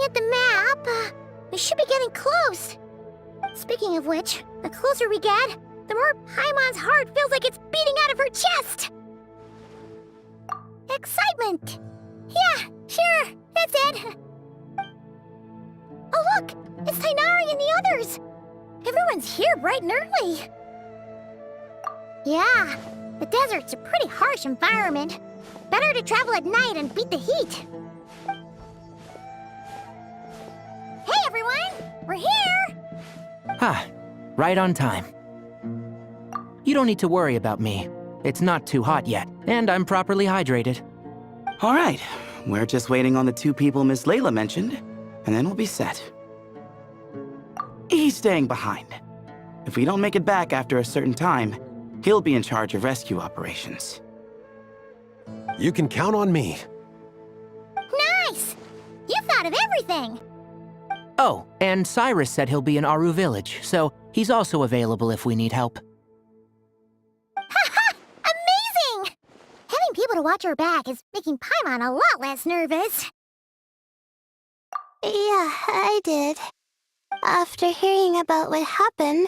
at the map, we should be getting close. Speaking of which, the closer we get, the more Paimon's heart feels like it's beating out of her chest. Excitement! Yeah, sure, that's it. Oh look, it's Tighnari and the others. Everyone's here bright and early. Yeah, the desert's a pretty harsh environment. Better to travel at night and beat the heat. Hey everyone, we're here! Ah, right on time. You don't need to worry about me. It's not too hot yet, and I'm properly hydrated. All right, we're just waiting on the 2 people Miss Layla mentioned, and then we'll be set. He's staying behind. If we don't make it back after a certain time, he'll be in charge of rescue operations. You can count on me. Nice! You thought of everything! Oh, and Cyrus said he'll be in Aru Village, so he's also available if we need help. Haha! Amazing! Having people to watch our back is making Paimon a lot less nervous. Yeah, I did. After hearing about what happened,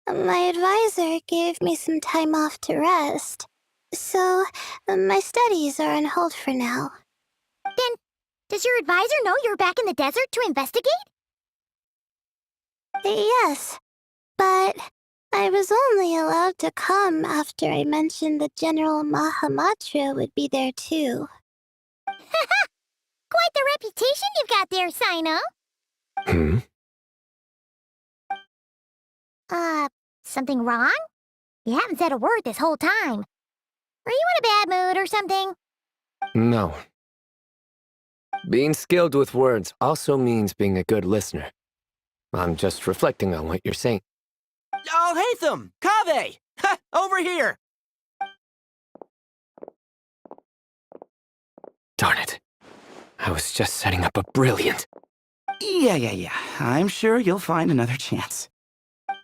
my advisor gave me some time off to rest. So, my studies are on hold for now. Then, does your advisor know you're back in the desert to investigate? Yes, but I was only allowed to come after I mentioned that General Mahamatra would be there too. Haha! Quite the reputation you've got there, Sino. Something wrong? You haven't said a word this whole time. Are you in a bad mood or something? No. Being skilled with words also means being a good listener. I'm just reflecting on what you're saying. Oh, Hatham! Kaveh! Ha! Over here! Darn it. I was just setting up a brilliant... Yeah. I'm sure you'll find another chance.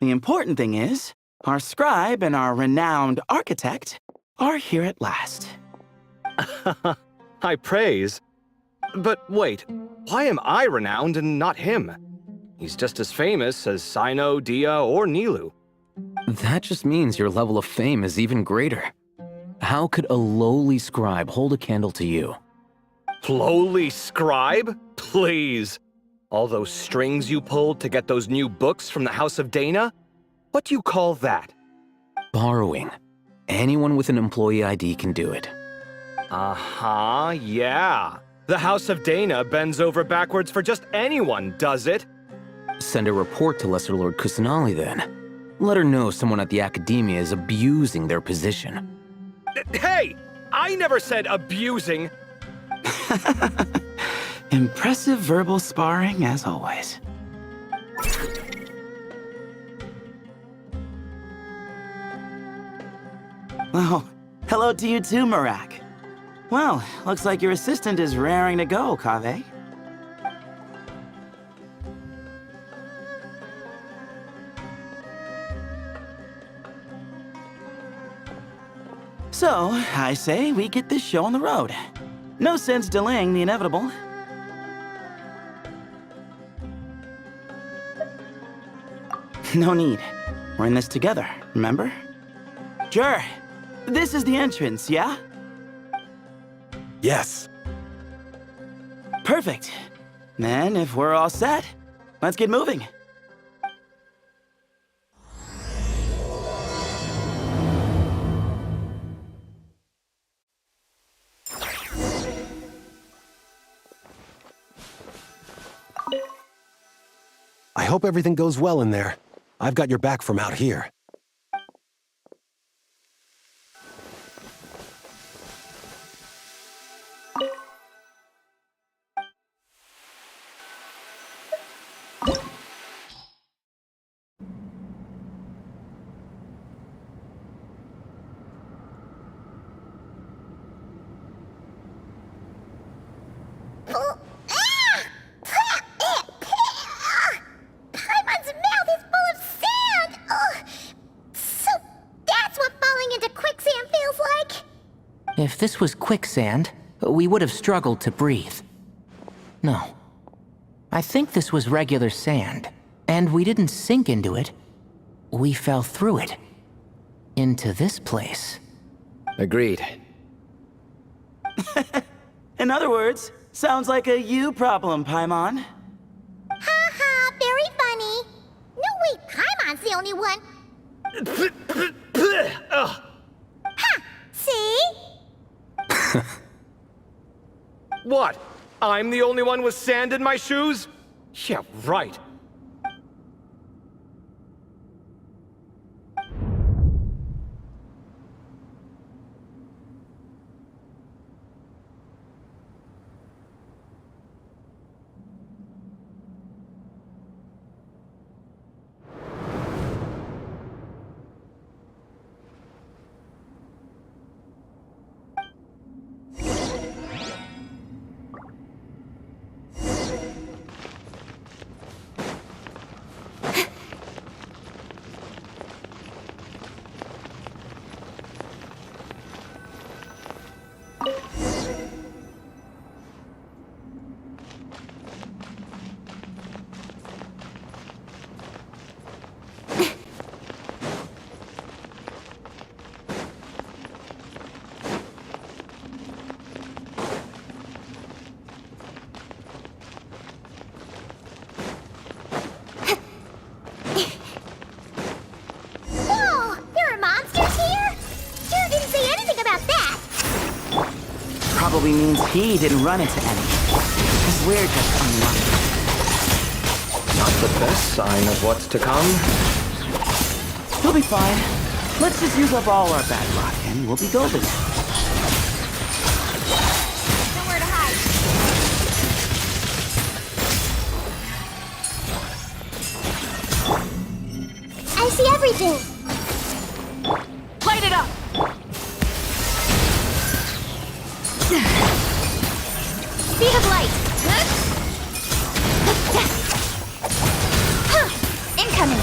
The important thing is, our scribe and our renowned architect are here at last. High praise. But wait, why am I renowned and not him? He's just as famous as Sino, Dia, or Nilu. That just means your level of fame is even greater. How could a lowly scribe hold a candle to you? Lowly scribe? Please. All those strings you pulled to get those new books from the House of Dana? What do you call that? Borrowing. Anyone with an employee ID can do it. Uh-huh, yeah. The House of Dana bends over backwards for just anyone, does it? Send a report to Lesser Lord Kusanali then. Let her know someone at the Academia is abusing their position. Hey! I never said abusing! Impressive verbal sparring, as always. Oh, hello to you too, Marak. Well, looks like your assistant is raring to go, Kaveh. So, I say we get this show on the road. No sense delaying the inevitable. No need. We're in this together, remember? Sure. This is the entrance, yeah? Yes. Perfect. Then, if we're all set, let's get moving. I hope everything goes well in there. I've got your back from out here. Paimon's mouth is full of sand! So that's what falling into quicksand feels like? If this was quicksand, we would have struggled to breathe. No. I think this was regular sand, and we didn't sink into it. We fell through it. Into this place. Agreed. In other words, sounds like a you problem, Paimon. Ha ha, very funny. No, wait, Paimon's the only one. Ugh. Ha! See? What? I'm the only one with sand in my shoes? Yeah, right. Whoa! There are monsters here? Jared didn't say anything about that. Probably means he didn't run into any. Because we're just unlucky. Not the best sign of what's to come. We'll be fine. Let's just use up all our bad luck and we'll be golden. Nowhere to hide. I see everything. Light it up! Speed of light. Incoming.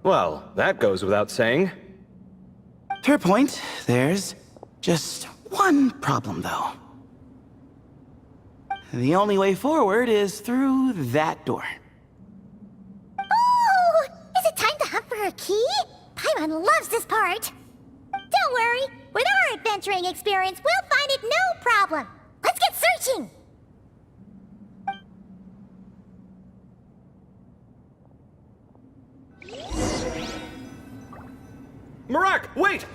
Well, that goes without saying. Fair point. There's just one problem, though. The only way forward is through that door. Oh! Is it time to hunt for a key? Paimon loves this part. Don't worry. With our adventuring experience, we'll find it no problem. Let's get searching. Marak, wait!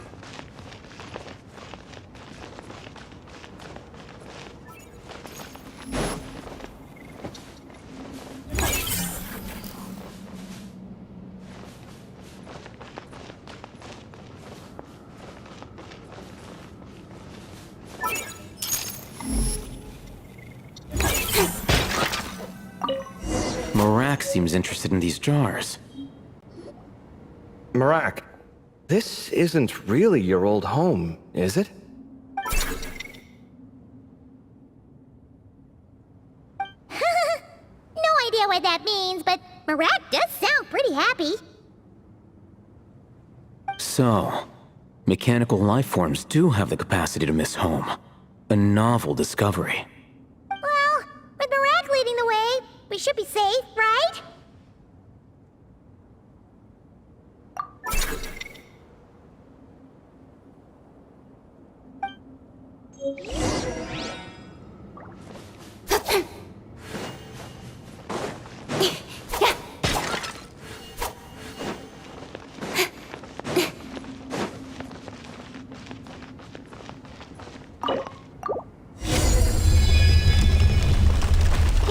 Marak seems interested in these jars. Marak, this isn't really your old home, is it? No idea what that means, but Marak does sound pretty happy. So, mechanical life forms do have the capacity to miss home. A novel discovery. Well, with Marak leading the way, we should be safe, right? Good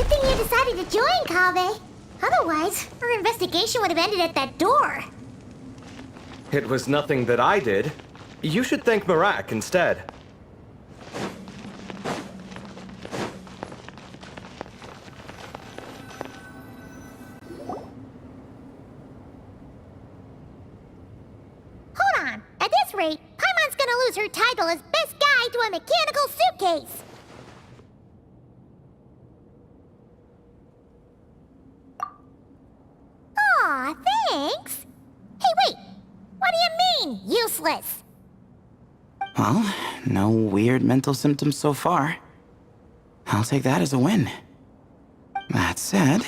thing you decided to join, Collei. Otherwise, our investigation would have ended at that door. It was nothing that I did. You should thank Marak instead. Hold on. At this rate, Paimon's gonna lose her title as best guide to a mechanical suitcase. Aw, thanks. Hey, wait. What do you mean, useless? Well, no weird mental symptoms so far. I'll take that as a win. That said...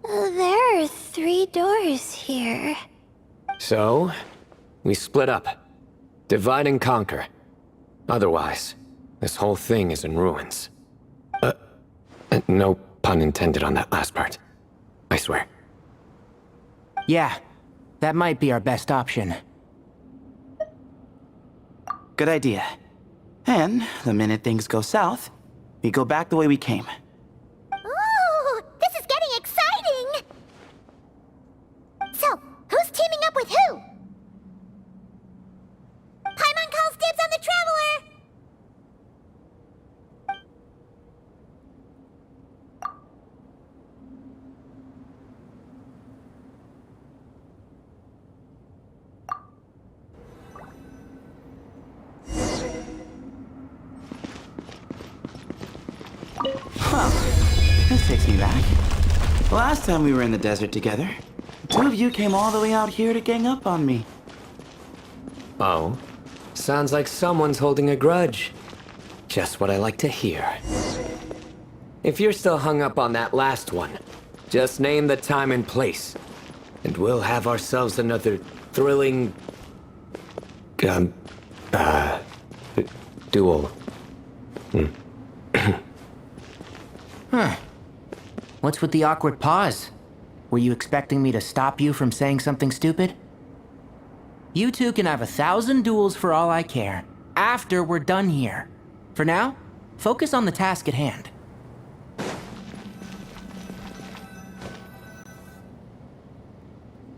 There are 3 doors here. So, we split up. Divide and conquer. Otherwise, this whole thing is in ruins. No pun intended on that last part. I swear. Yeah, that might be our best option. Good idea. And the minute things go south, we go back the way we came. Ooh, this is getting exciting! So, who's teaming up with who? Paimon calls dibs on the Traveler! Well, this takes me back. Last time we were in the desert together, the 2 of you came all the way out here to gang up on me. Oh? Sounds like someone's holding a grudge. Just what I like to hear. If you're still hung up on that last one, just name the time and place. And we'll have ourselves another thrilling... duel. Huh. What's with the awkward pause? Were you expecting me to stop you from saying something stupid? You two can have 1,000 duels for all I care, after we're done here. For now, focus on the task at hand.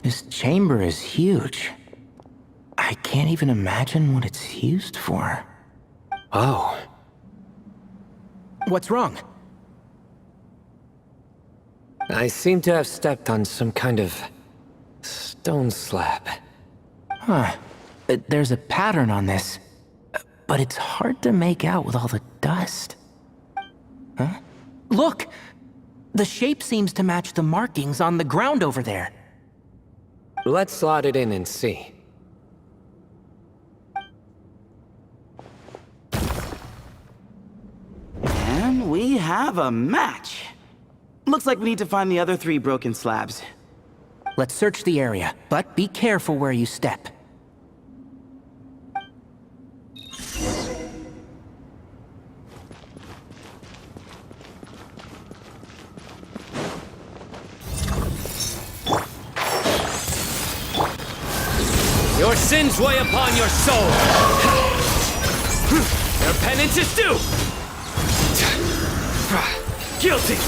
This chamber is huge. I can't even imagine what it's used for. Oh. What's wrong? I seem to have stepped on some kind of stone slab. Huh. There's a pattern on this, but it's hard to make out with all the dust. Huh? Look! The shape seems to match the markings on the ground over there. Let's slot it in and see. And we have a match. Looks like we need to find the other 3 broken slabs. Let's search the area, but be careful where you step. Your sins weigh upon your soul. Your penance is due. Guilty.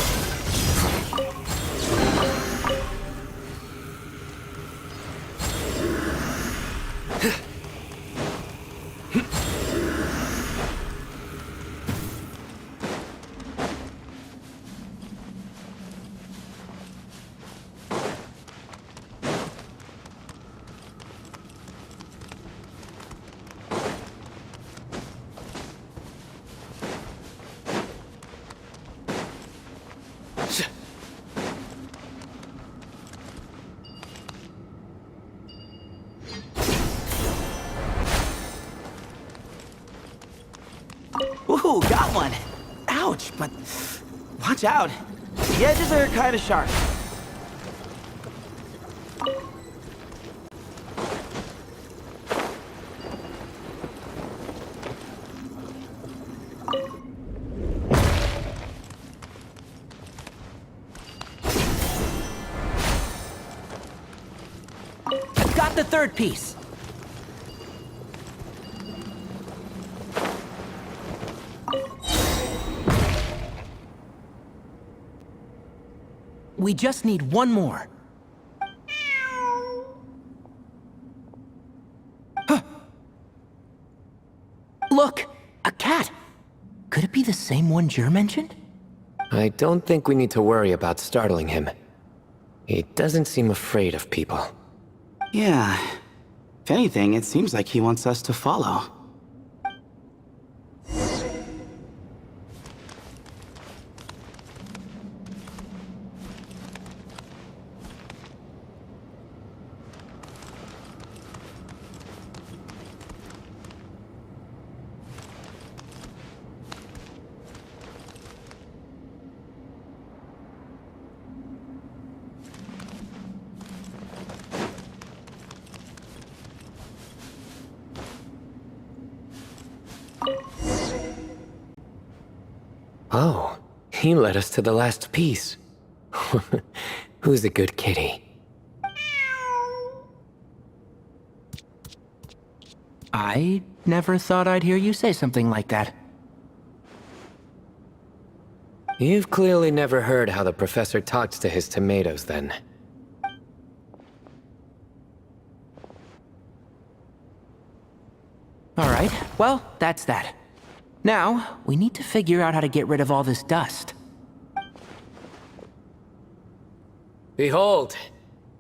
Ooh, got one. Ouch, but watch out. The edges are kind of sharp. got the third piece. We just need one more. Huh. Look, a cat. Could it be the same one Jer mentioned? I don't think we need to worry about startling him. He doesn't seem afraid of people. Yeah. If anything, it seems like he wants us to follow. Oh, he led us to the last piece. Who's a good kitty? I never thought I'd hear you say something like that. You've clearly never heard how the professor talks to his tomatoes, then. All right, well, that's that. Now, we need to figure out how to get rid of all this dust. Behold,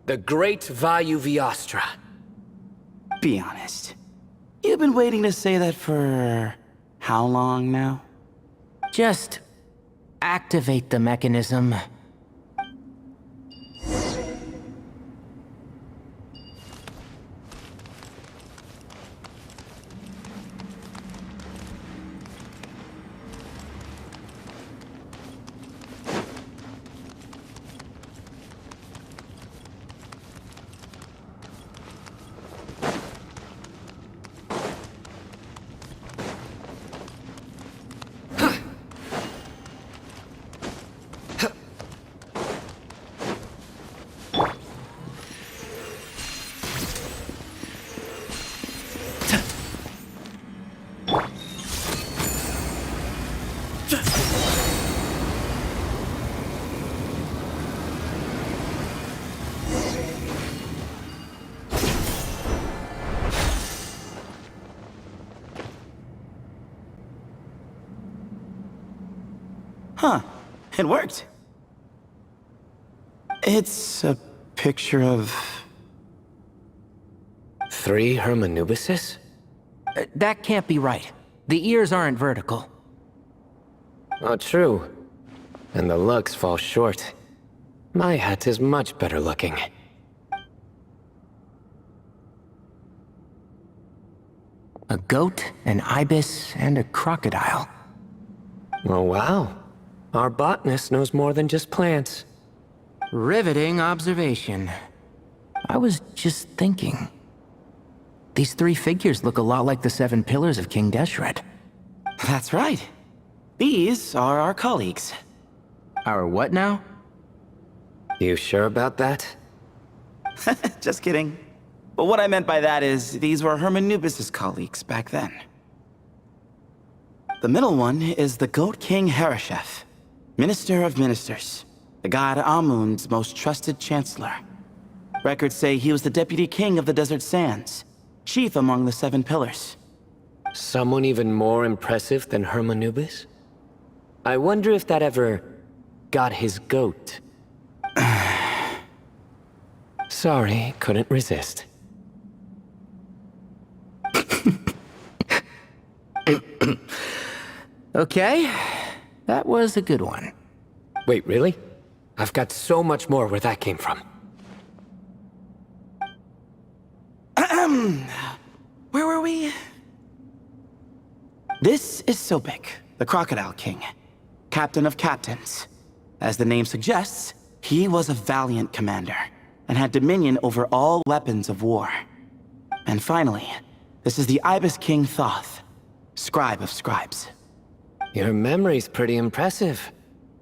the great Vayu Viastra. Be honest. You've been waiting to say that for... how long now? Just activate the mechanism. Huh. It worked. It's a picture of... 3 Hermanubises? That can't be right. The ears aren't vertical. Oh, true. And the looks fall short. My hat is much better looking. A goat, an ibis, and a crocodile. Oh, wow. Our botanist knows more than just plants. Riveting observation. I was just thinking. These 3 figures look a lot like the 7 pillars of King Deshret. That's right. These are our colleagues. Our what now? You sure about that? Just kidding. But what I meant by that is, these were Hermanubis' colleagues back then. The middle one is the Goat King Hereshef, Minister of Ministers, the god Amun's most trusted chancellor. Records say he was the deputy king of the Desert Sands, chief among the 7 pillars. Someone even more impressive than Hermanubis? I wonder if that ever got his goat. Sorry, couldn't resist. Okay, that was a good one. Wait, really? I've got so much more where that came from. Where were we? This is Sobek, the Crocodile King, captain of captains. As the name suggests, he was a valiant commander and had dominion over all weapons of war. And finally, this is the Ibis King Thoth, scribe of scribes. Your memory's pretty impressive.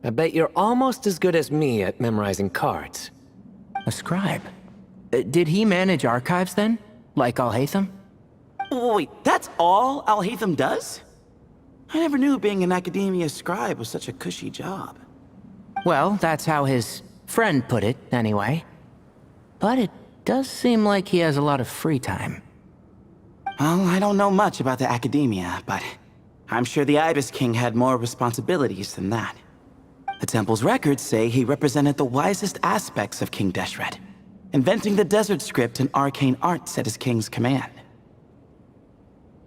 I bet you're almost as good as me at memorizing cards. A scribe? Did he manage archives then? Like Alhaitham? Wait, that's all Alhaitham does? I never knew being an academia scribe was such a cushy job. Well, that's how his friend put it, anyway. But it does seem like he has a lot of free time. Well, I don't know much about the academia, but I'm sure the Ibis King had more responsibilities than that. The temple's records say he represented the wisest aspects of King Deshret, inventing the desert script and arcane arts at his king's command.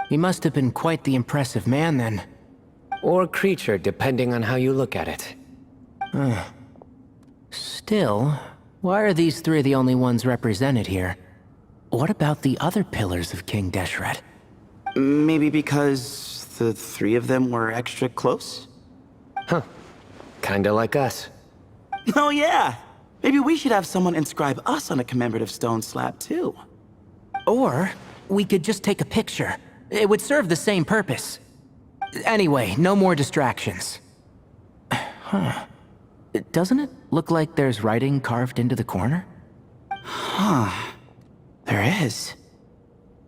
He must have been quite the impressive man then. Or creature, depending on how you look at it. Still, why are these three the only ones represented here? What about the other pillars of King Deshret? Maybe because the three of them were extra close? Huh. Kinda like us. Oh yeah! Maybe we should have someone inscribe us on a commemorative stone slab too. Or, we could just take a picture. It would serve the same purpose. Anyway, no more distractions. Huh. Doesn't it look like there's writing carved into the corner? Huh. There is.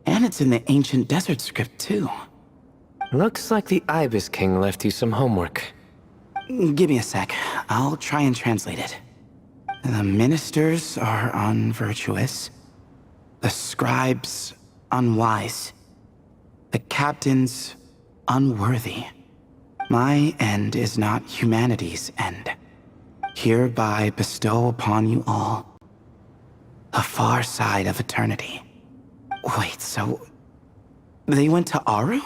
And it's in the ancient desert script too. Looks like the Ibis King left you some homework. Give me a sec. I'll try and translate it. The ministers are unvirtuous. The scribes unwise. The captains unworthy. My end is not humanity's end. Hereby bestow upon you all the far side of eternity. Wait, so they went to Aru?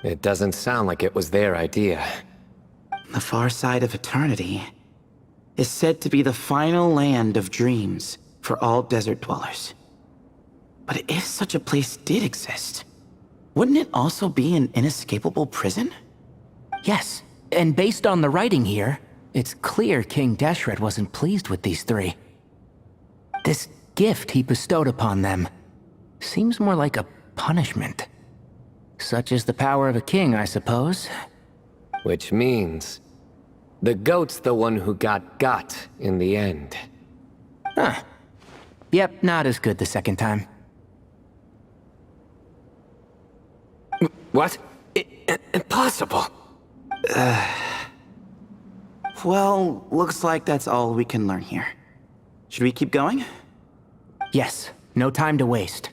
It doesn't sound like it was their idea. The far side of eternity is said to be the final land of dreams for all desert dwellers. But if such a place did exist, wouldn't it also be an inescapable prison? Yes, and based on the writing here, it's clear King Deshret wasn't pleased with these three. This gift he bestowed upon them seems more like a punishment. Such is the power of a king, I suppose. Which means the goat's the one who got in the end. Huh. Yep, not as good the second time. What? Impossible. Well, looks like that's all we can learn here. Should we keep going? Yes, no time to waste.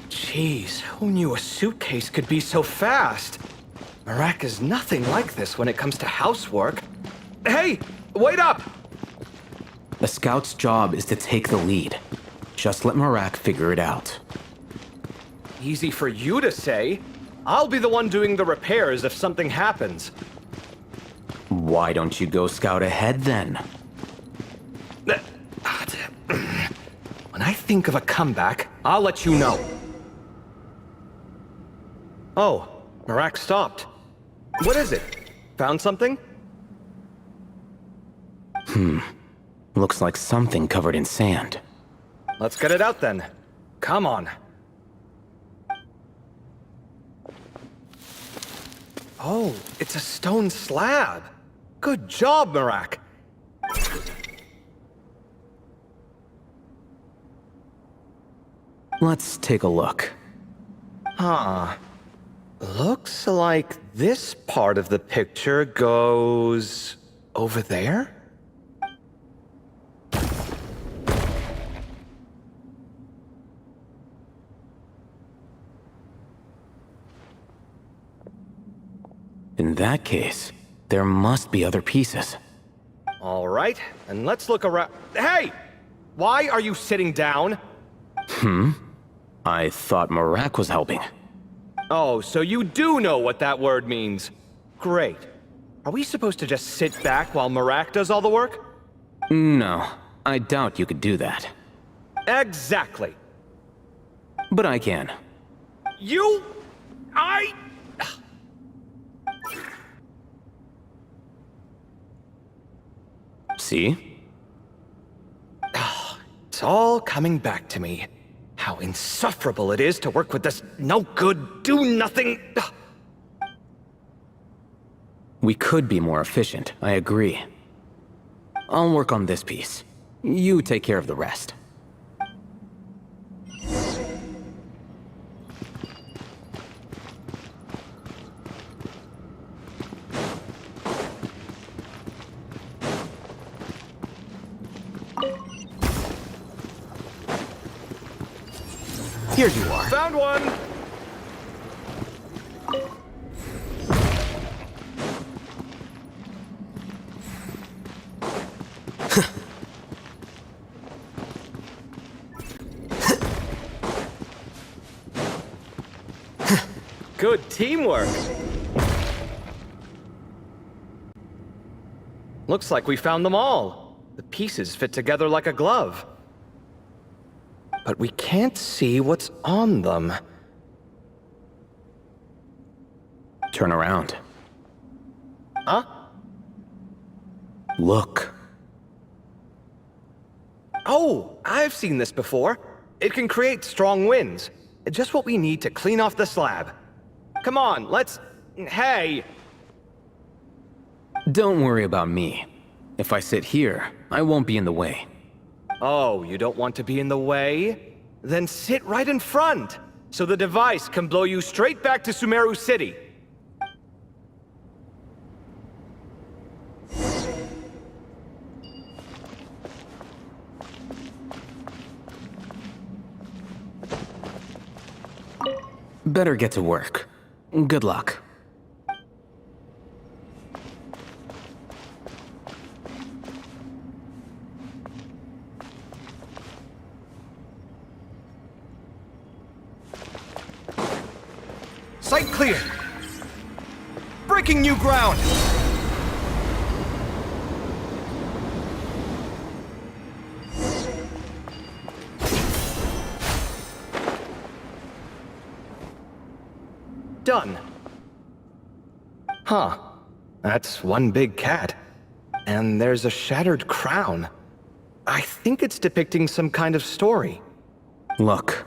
Jeez, who knew a suitcase could be so fast? Marak is nothing like this when it comes to housework. Hey, wait up! The scout's job is to take the lead. Just let Marak figure it out. Easy for you to say. I'll be the one doing the repairs if something happens. Why don't you go scout ahead then? When I think of a comeback, I'll let you know. Oh, Marak stopped. What is it? Found something? Looks like something covered in sand. Let's get it out then. Come on. Oh, it's a stone slab. Good job, Marak. Let's take a look. Huh. Looks like this part of the picture goes over there? In that case, there must be other pieces. All right, and let's look around. Hey! Why are you sitting down? I thought Marak was helping. Oh, so you do know what that word means. Great. Are we supposed to just sit back while Marak does all the work? No, I doubt you could do that. Exactly. But I can. You... See? It's all coming back to me. How insufferable it is to work with this no-good, do-nothing... We could be more efficient, I agree. I'll work on this piece. You take care of the rest. Here you are. Found one! Good teamwork! Looks like we found them all. The pieces fit together like a glove. But we can't see what's on them. Turn around. Huh? Look. Oh, I've seen this before. It can create strong winds. Just what we need to clean off the slab. Come on, let's... Hey! Don't worry about me. If I sit here, I won't be in the way. Oh, you don't want to be in the way? Then sit right in front, so the device can blow you straight back to Sumeru City. Better get to work. Good luck. Sight clear! Breaking new ground! Done. Huh. That's one big cat. And there's a shattered crown. I think it's depicting some kind of story. Look,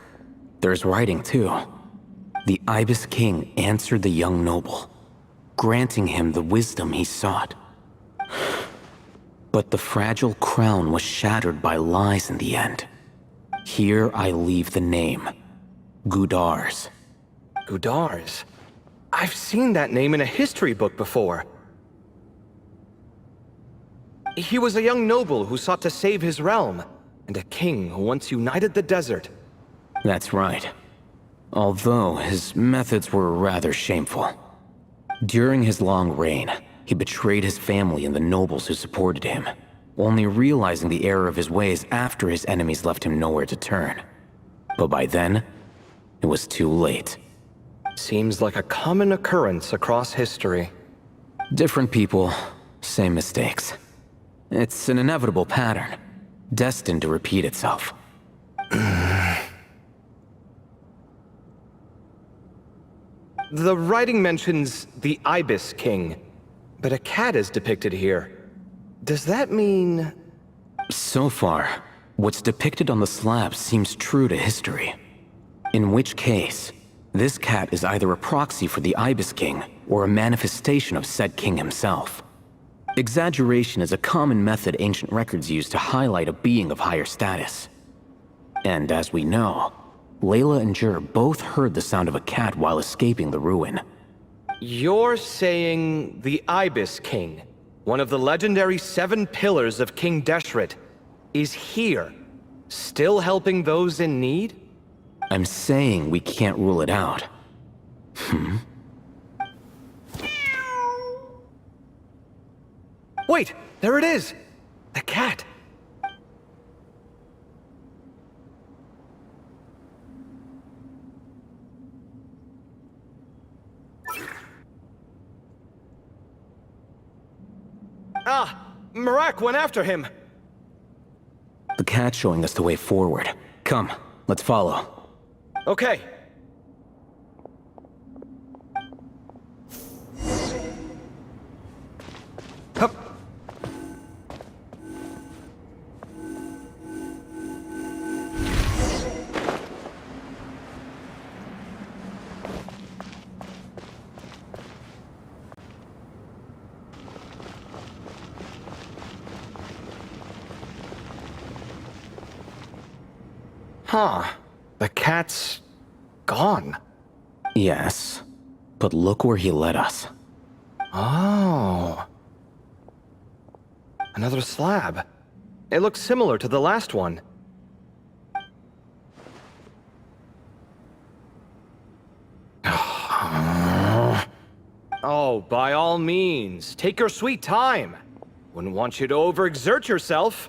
there's writing too. The Ibis King answered the young noble, granting him the wisdom he sought. But the fragile crown was shattered by lies in the end. Here I leave the name, Gudars. Gudars? I've seen that name in a history book before. He was a young noble who sought to save his realm, and a king who once united the desert. That's right. Although his methods were rather shameful. During his long reign, he betrayed his family and the nobles who supported him, only realizing the error of his ways after his enemies left him nowhere to turn. But by then, it was too late. Seems like a common occurrence across history. Different people, same mistakes. It's an inevitable pattern, destined to repeat itself. The writing mentions the Ibis King, but a cat is depicted here. Does that mean... So far, what's depicted on the slab seems true to history. In which case, this cat is either a proxy for the Ibis King or a manifestation of said king himself. Exaggeration is a common method ancient records use to highlight a being of higher status. And as we know, Layla and Jur both heard the sound of a cat while escaping the ruin. You're saying the Ibis King, one of the legendary 7 pillars of King Deshret, is here, still helping those in need? I'm saying we can't rule it out. Wait, there it is! The cat! Ah! Marak went after him! The cat's showing us the way forward. Come, let's follow. Okay. Huh. The cat's gone. Yes, but look where he led us. Oh. Another slab. It looks similar to the last one. Oh, by all means, take your sweet time. Wouldn't want you to overexert yourself.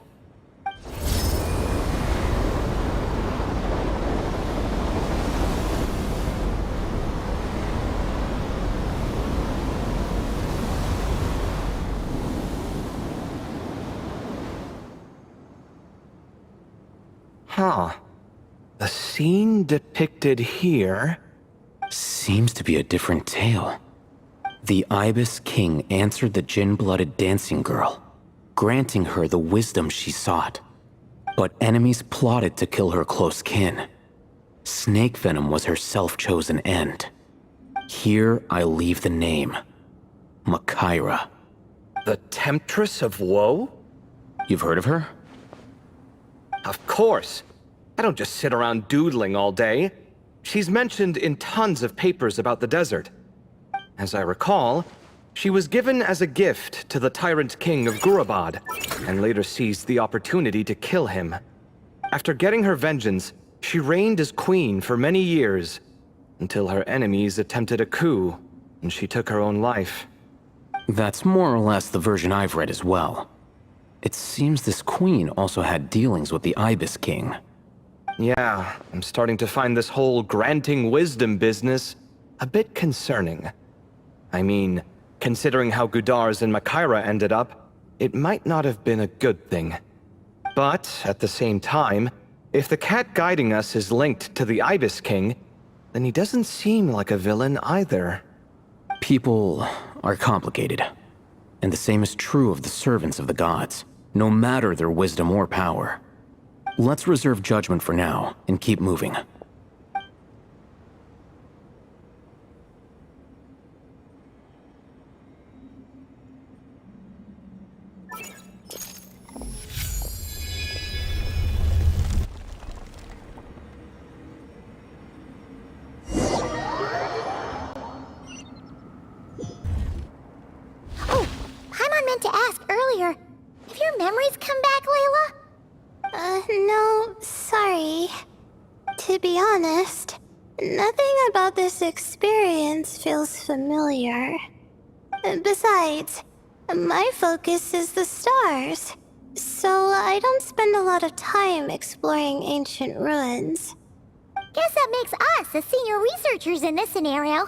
Huh. The scene depicted here... Seems to be a different tale. The Ibis King answered the Jinn-blooded dancing girl, granting her the wisdom she sought. But enemies plotted to kill her close kin. Snake venom was her self-chosen end. Here I leave the name. Makaira. The Temptress of Woe? You've heard of her? Of course. I don't just sit around doodling all day. She's mentioned in tons of papers about the desert. As I recall, she was given as a gift to the tyrant king of Gurabad, and later seized the opportunity to kill him. After getting her vengeance, she reigned as queen for many years, until her enemies attempted a coup, and she took her own life. That's more or less the version I've read as well. It seems this queen also had dealings with the Ibis King. Yeah, I'm starting to find this whole granting wisdom business a bit concerning. I mean, considering how Gudars and Makaira ended up, it might not have been a good thing. But, at the same time, if the cat guiding us is linked to the Ibis King, then he doesn't seem like a villain either. People are complicated. And the same is true of the servants of the gods, no matter their wisdom or power. Let's reserve judgment for now, and keep moving. Oh, Paimon meant to ask earlier. Have your memories come back, Layla? No, sorry. To be honest, nothing about this experience feels familiar. Besides, my focus is the stars, so I don't spend a lot of time exploring ancient ruins. Guess that makes us the senior researchers in this scenario.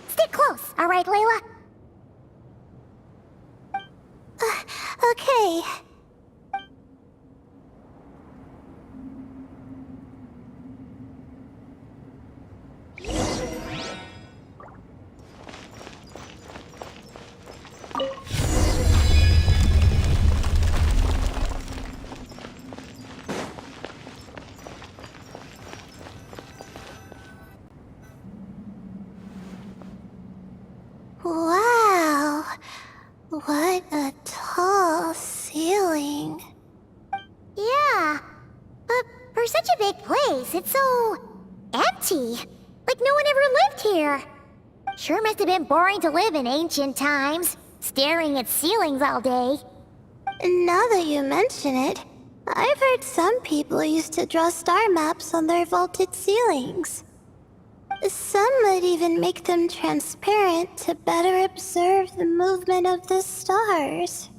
Stick close, all right, Layla? Okay. Wow. What a tall ceiling. Yeah, but for such a big place, it's so empty. Like no one ever lived here. Sure must have been boring to live in ancient times, staring at ceilings all day. Now that you mention it, I've heard some people used to draw star maps on their vaulted ceilings. Some might even make them transparent to better observe the movement of the stars.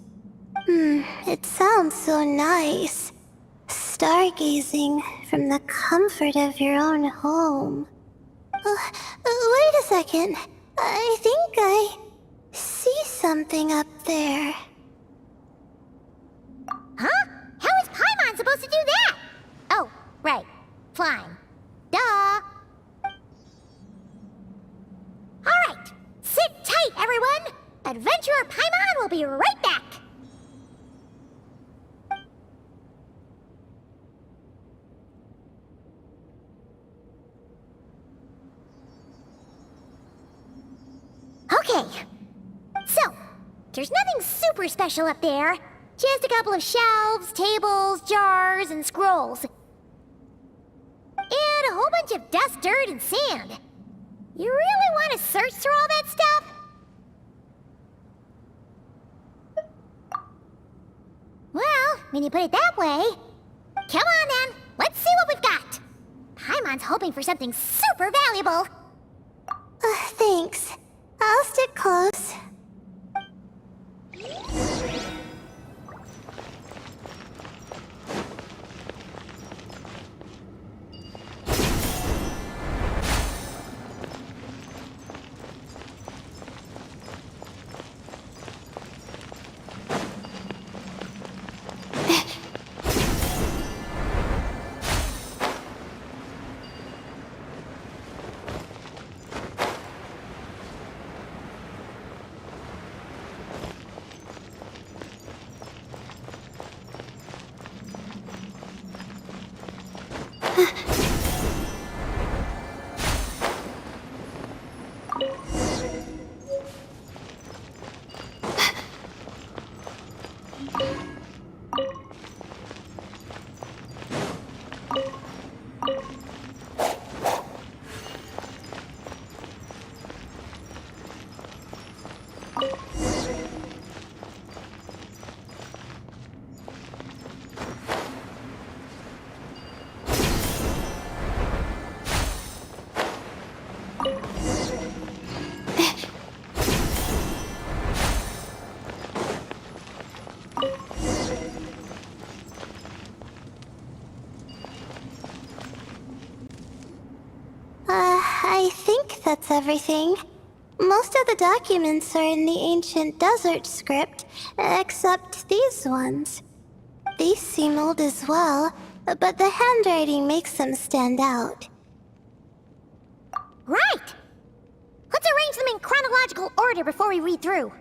It sounds so nice. Stargazing from the comfort of your own home. Wait a second. I think I see something up there. Huh? How is Paimon supposed to do that? Oh, right. Flying. Duh. Alright, sit tight, everyone! Adventurer Paimon will be right back! Okay, so, there's nothing super special up there. Just a couple of shelves, tables, jars, and scrolls. dust, dirt, and sand. You really want to search through all that stuff? Well, when you put it that way... Come on then, let's see what we've got. Paimon's hoping for something super valuable. Thanks. I'll stick close. I think that's everything. Most of the documents are in the ancient desert script, except these ones. These seem old as well, but the handwriting makes them stand out. Right! Let's arrange them in chronological order before we read through.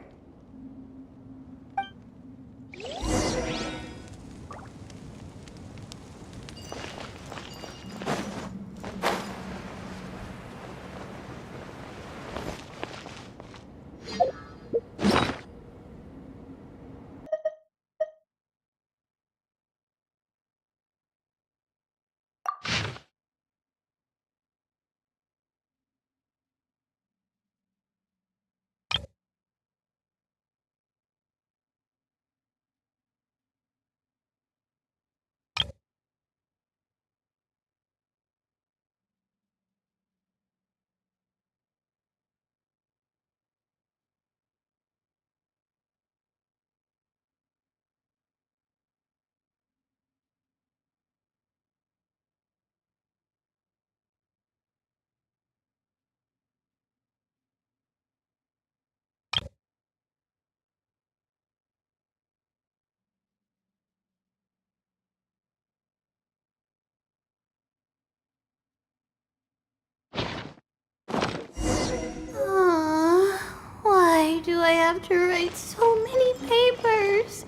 Why do I have to write so many papers?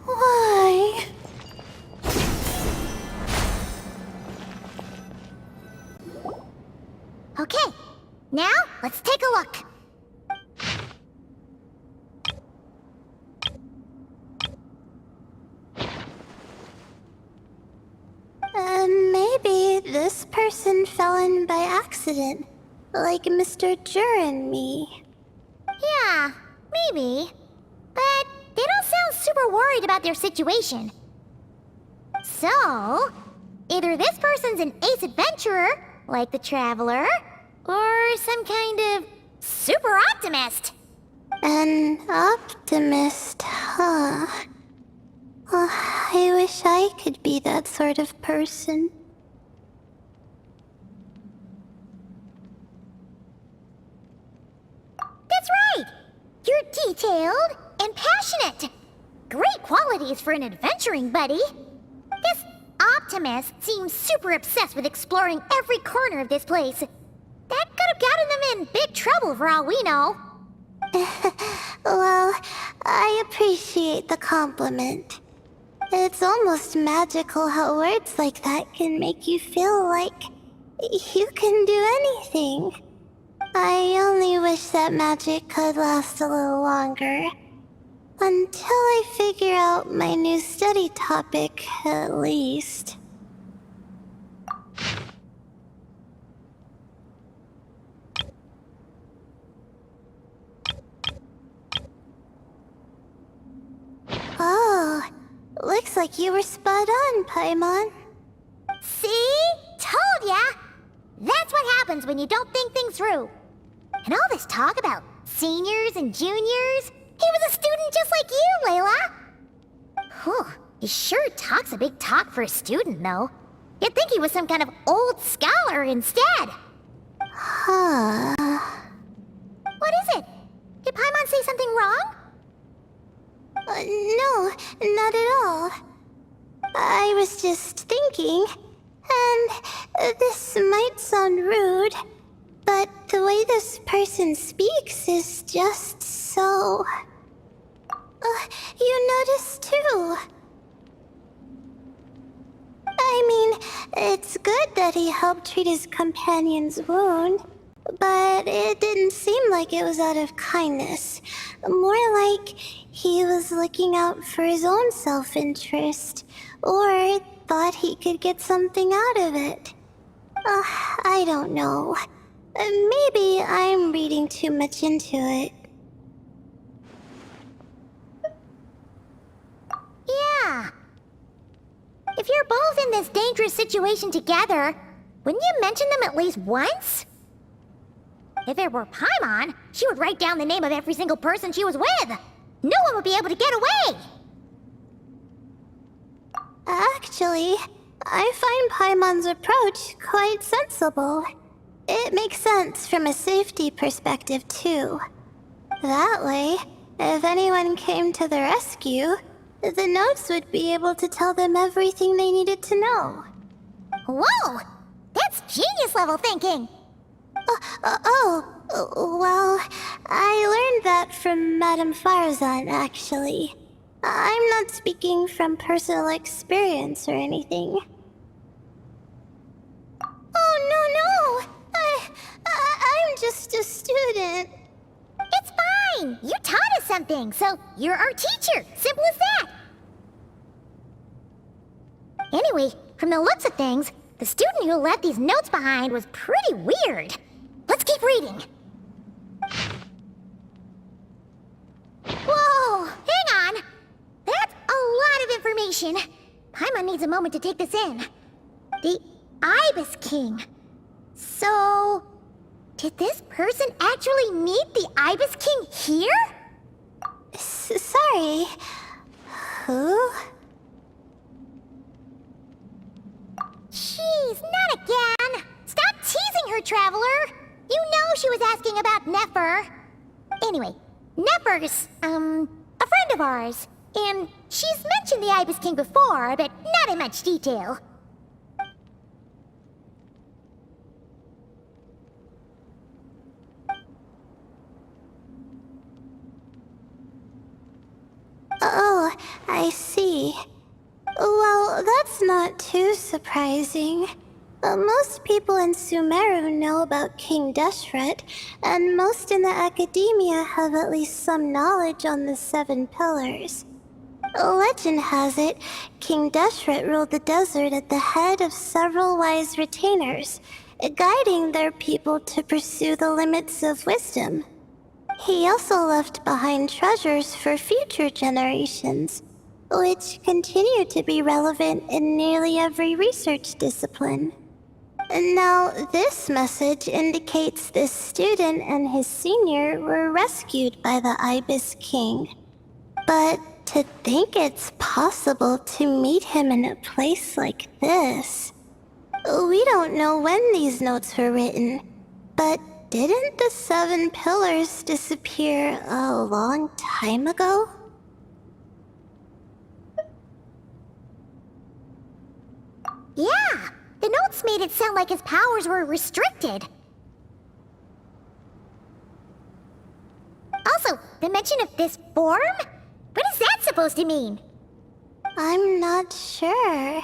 Why? Okay, now let's take a look. Maybe this person fell in by accident, like Mr. Jur and me. Yeah, maybe. But they don't sound super worried about their situation. So, either this person's an ace adventurer, like the Traveler, or some kind of super optimist. An optimist, huh? I wish I could be that sort of person. That's right! You're detailed and passionate. Great qualities for an adventuring buddy. This optimist seems super obsessed with exploring every corner of this place. That could have gotten them in big trouble for all we know. Well, I appreciate the compliment. It's almost magical how words like that can make you feel like you can do anything. I only wish that magic could last a little longer. Until I figure out my new study topic, at least. like you were spot on, Paimon. See? Told ya! That's what happens when you don't think things through. And all this talk about seniors and juniors, he was a student just like you, Layla. Whew, he sure talks a big talk for a student, though. You'd think he was some kind of old scholar instead. Huh. What is it? Did Paimon say something wrong? No, not at all. I was just thinking, and this might sound rude, but the way this person speaks is just so... you notice too. I mean, it's good that he helped treat his companion's wound, but it didn't seem like it was out of kindness. More like he was looking out for his own self-interest, or thought he could get something out of it. I don't know. Maybe I'm reading too much into it. Yeah. If you're both in this dangerous situation together, wouldn't you mention them at least once? If it were Paimon, she would write down the name of every single person she was with. No one would be able to get away. Actually, I find Paimon's approach quite sensible. It makes sense from a safety perspective, too. That way, if anyone came to the rescue, the notes would be able to tell them everything they needed to know. Whoa! That's genius-level thinking! Well, I learned that from Madame Farazan, actually. I'm not speaking from personal experience or anything. Oh, no! I'm just a student. It's fine! You taught us something, so you're our teacher. Simple as that. Anyway, from the looks of things, the student who left these notes behind was pretty weird. Let's keep reading. Whoa! Hang on! That's a lot of information. Paimon needs a moment to take this in. The Ibis King. So... did this person actually meet the Ibis King here? Sorry. Who? Jeez, not again! Stop teasing her, Traveler! You know she was asking about Nefer. Anyway, Nefer's, a friend of ours. And she's mentioned the Ibis King before, but not in much detail. Oh, I see. Well, that's not too surprising. Most people in Sumeru know about King Deshret, and most in the academia have at least some knowledge on the 7 pillars. Legend has it, King Deshret ruled the desert at the head of several wise retainers, guiding their people to pursue the limits of wisdom. He also left behind treasures for future generations, which continue to be relevant in nearly every research discipline. Now, this message indicates this student and his senior were rescued by the Ibis King. But to think it's possible to meet him in a place like this... We don't know when these notes were written, but didn't the 7 pillars disappear a long time ago? Yeah, the notes made it sound like his powers were restricted. Also, the mention of this form? What is that supposed to mean? I'm not sure.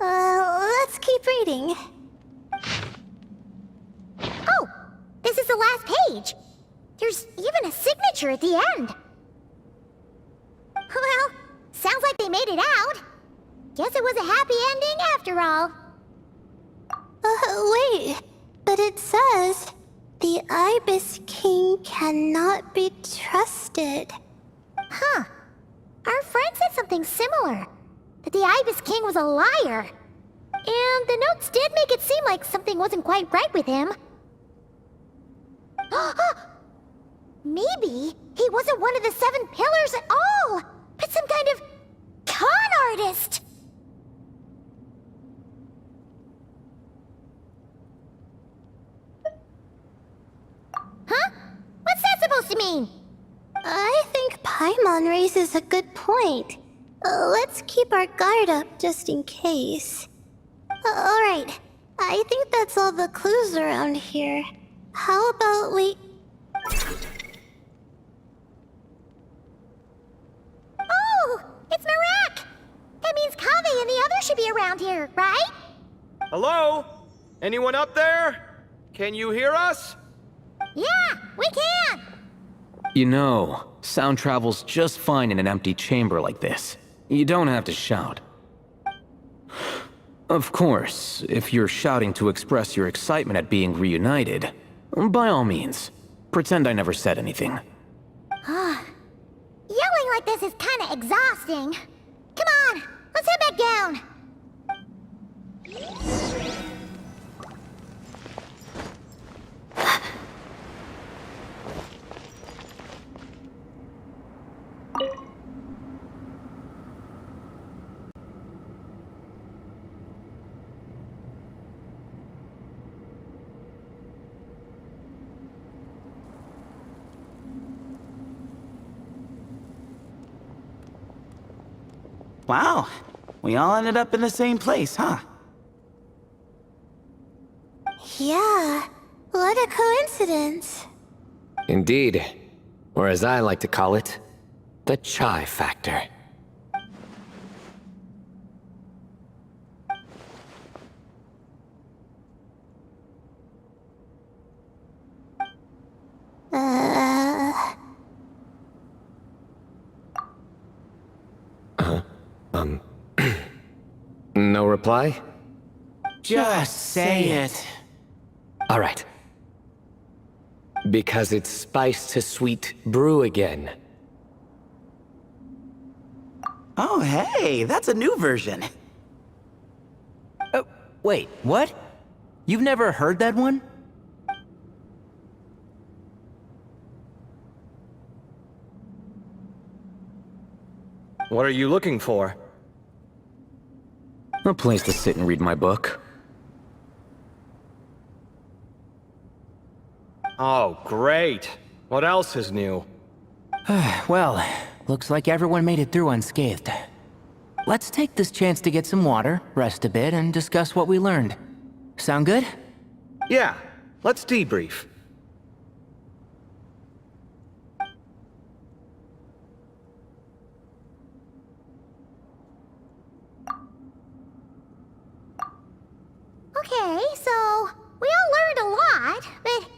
Let's keep reading. Oh, this is the last page. There's even a signature at the end. Well, sounds like they made it out. Guess it was a happy ending after all. Wait, but it says, the Ibis King cannot be trusted. Huh. Our friend said something similar. that the Ibis King was a liar. And the notes did make it seem like something wasn't quite right with him. Maybe he wasn't one of the 7 pillars at all, but some kind of con artist. Huh? What's that supposed to mean? I think Paimon raises a good point. Let's keep our guard up just in case. Alright, I think that's all the clues around here. How about we... Oh, it's Marak! That means Collei and the others should be around here, right? Hello? Anyone up there? Can you hear us? Yeah, we can! You know, sound travels just fine in an empty chamber like this. You don't have to shout. Of course, if you're shouting to express your excitement at being reunited, by all means, pretend I never said anything. Yelling like this is kinda exhausting. Come on, let's head back down. Wow, we all ended up in the same place, huh? Yeah, what a coincidence. Indeed. Or as I like to call it, the chai factor. No reply? Just say it. All right. Because it's spice to sweet brew again. Oh, hey, that's a new version. Oh, wait, what? You've never heard that one? What are you looking for? A place to sit and read my book. Oh, great. What else is new? Well, looks like everyone made it through unscathed. Let's take this chance to get some water, rest a bit, and discuss what we learned. Sound good? Yeah, let's debrief. Okay, so we all learned a lot, but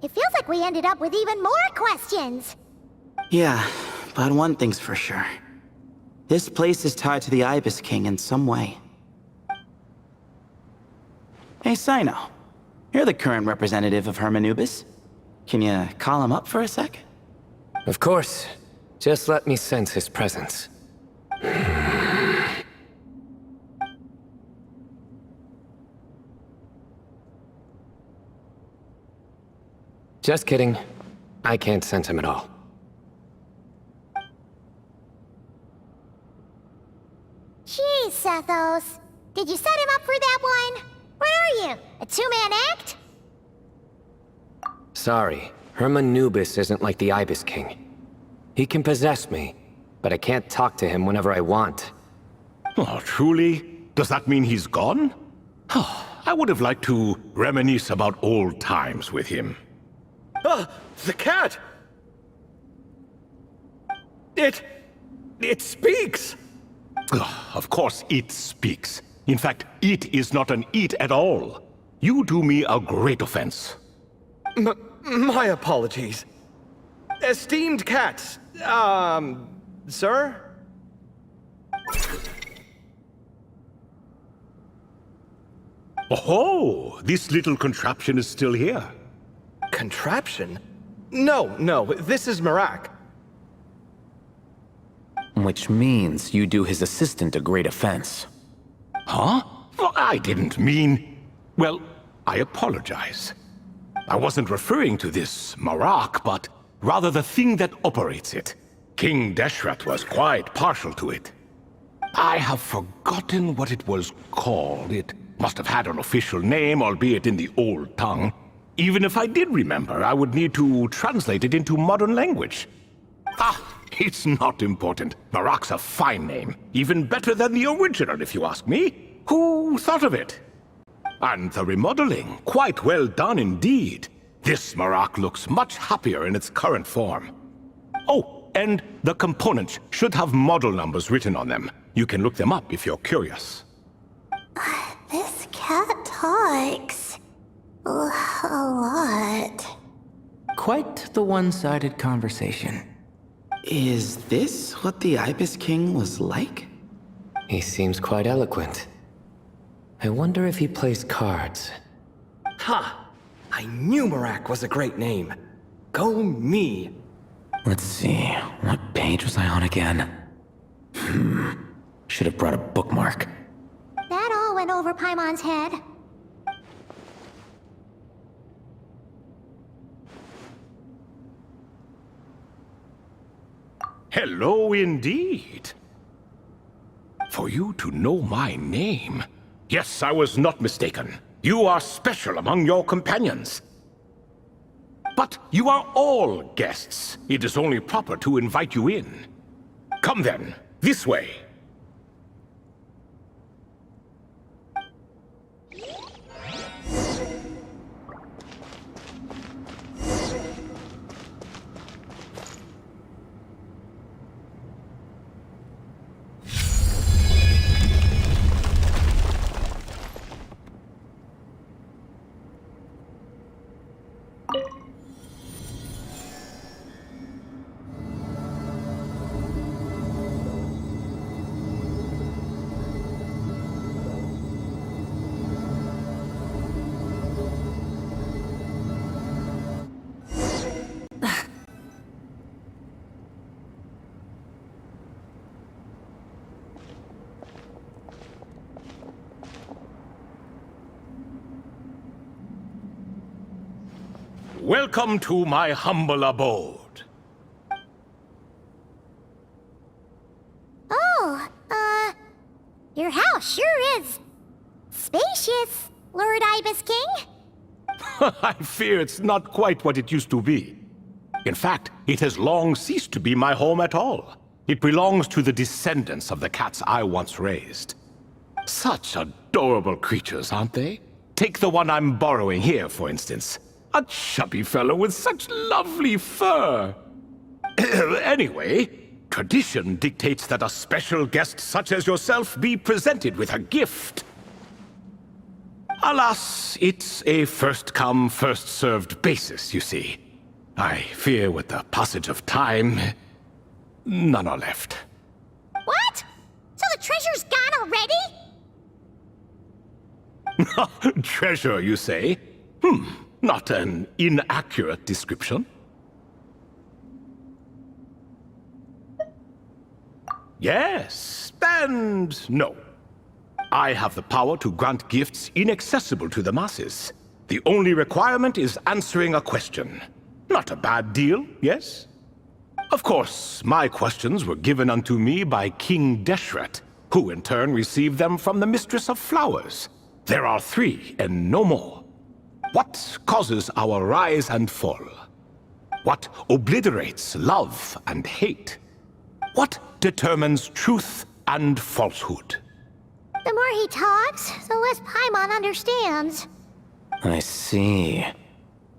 it feels like we ended up with even more questions. Yeah, but one thing's for sure. This place is tied to the Ibis King in some way. Hey, Sino. You're the current representative of Hermanubis. Can you call him up for a sec? Of course. Just let me sense his presence. Just kidding. I can't sense him at all. Jeez, Sethos. Did you set him up for that one? What are you, a two-man act? Sorry, Hermanubis isn't like the Ibis King. He can possess me, but I can't talk to him whenever I want. Oh, truly? Does that mean he's gone? I would have liked to reminisce about old times with him. Ah, the cat! It speaks! Of course it speaks. In fact, it is not an it at all. You do me a great offense. My apologies. Esteemed cats, sir? Oh, this little contraption is still here. Contraption? No, this is Marak. Which means you do his assistant a great offense. Huh? Well, I didn't mean... Well, I apologize. I wasn't referring to this Marak, but rather the thing that operates it. King Deshret was quite partial to it. I have forgotten what it was called. It must have had an official name, albeit in the old tongue. Even if I did remember, I would need to translate it into modern language. It's not important. Marak's a fine name. Even better than the original, if you ask me. Who thought of it? And the remodeling, quite well done indeed. This Marak looks much happier in its current form. Oh, and the components should have model numbers written on them. You can look them up if you're curious. This cat talks. A lot. Quite the one-sided conversation. Is this what the Ibis King was like? He seems quite eloquent. I wonder if he plays cards. Ha! I knew Marak was a great name. Go me! Let's see, what page was I on again? Should have brought a bookmark. That all went over Paimon's head. Hello indeed. For you to know my name. Yes, I was not mistaken. You are special among your companions. But you are all guests. It is only proper to invite you in. Come then, this way. Welcome to my humble abode. Oh, your house sure is spacious, Lord Ibis King. I fear it's not quite what it used to be. In fact, it has long ceased to be my home at all. It belongs to the descendants of the cats I once raised. Such adorable creatures, aren't they? Take the one I'm borrowing here, for instance. A chubby fellow with such lovely fur. Anyway, tradition dictates that a special guest such as yourself be presented with a gift. Alas, it's a first-come, first-served basis, you see. I fear with the passage of time, none are left. What? So the treasure's gone already? Treasure, you say? Not an inaccurate description. Yes, and no. I have the power to grant gifts inaccessible to the masses. The only requirement is answering a question. Not a bad deal, yes? Of course, my questions were given unto me by King Deshret, who in turn received them from the Mistress of Flowers. There are 3, and no more. What causes our rise and fall? What obliterates love and hate? What determines truth and falsehood? The more he talks, the less Paimon understands. I see.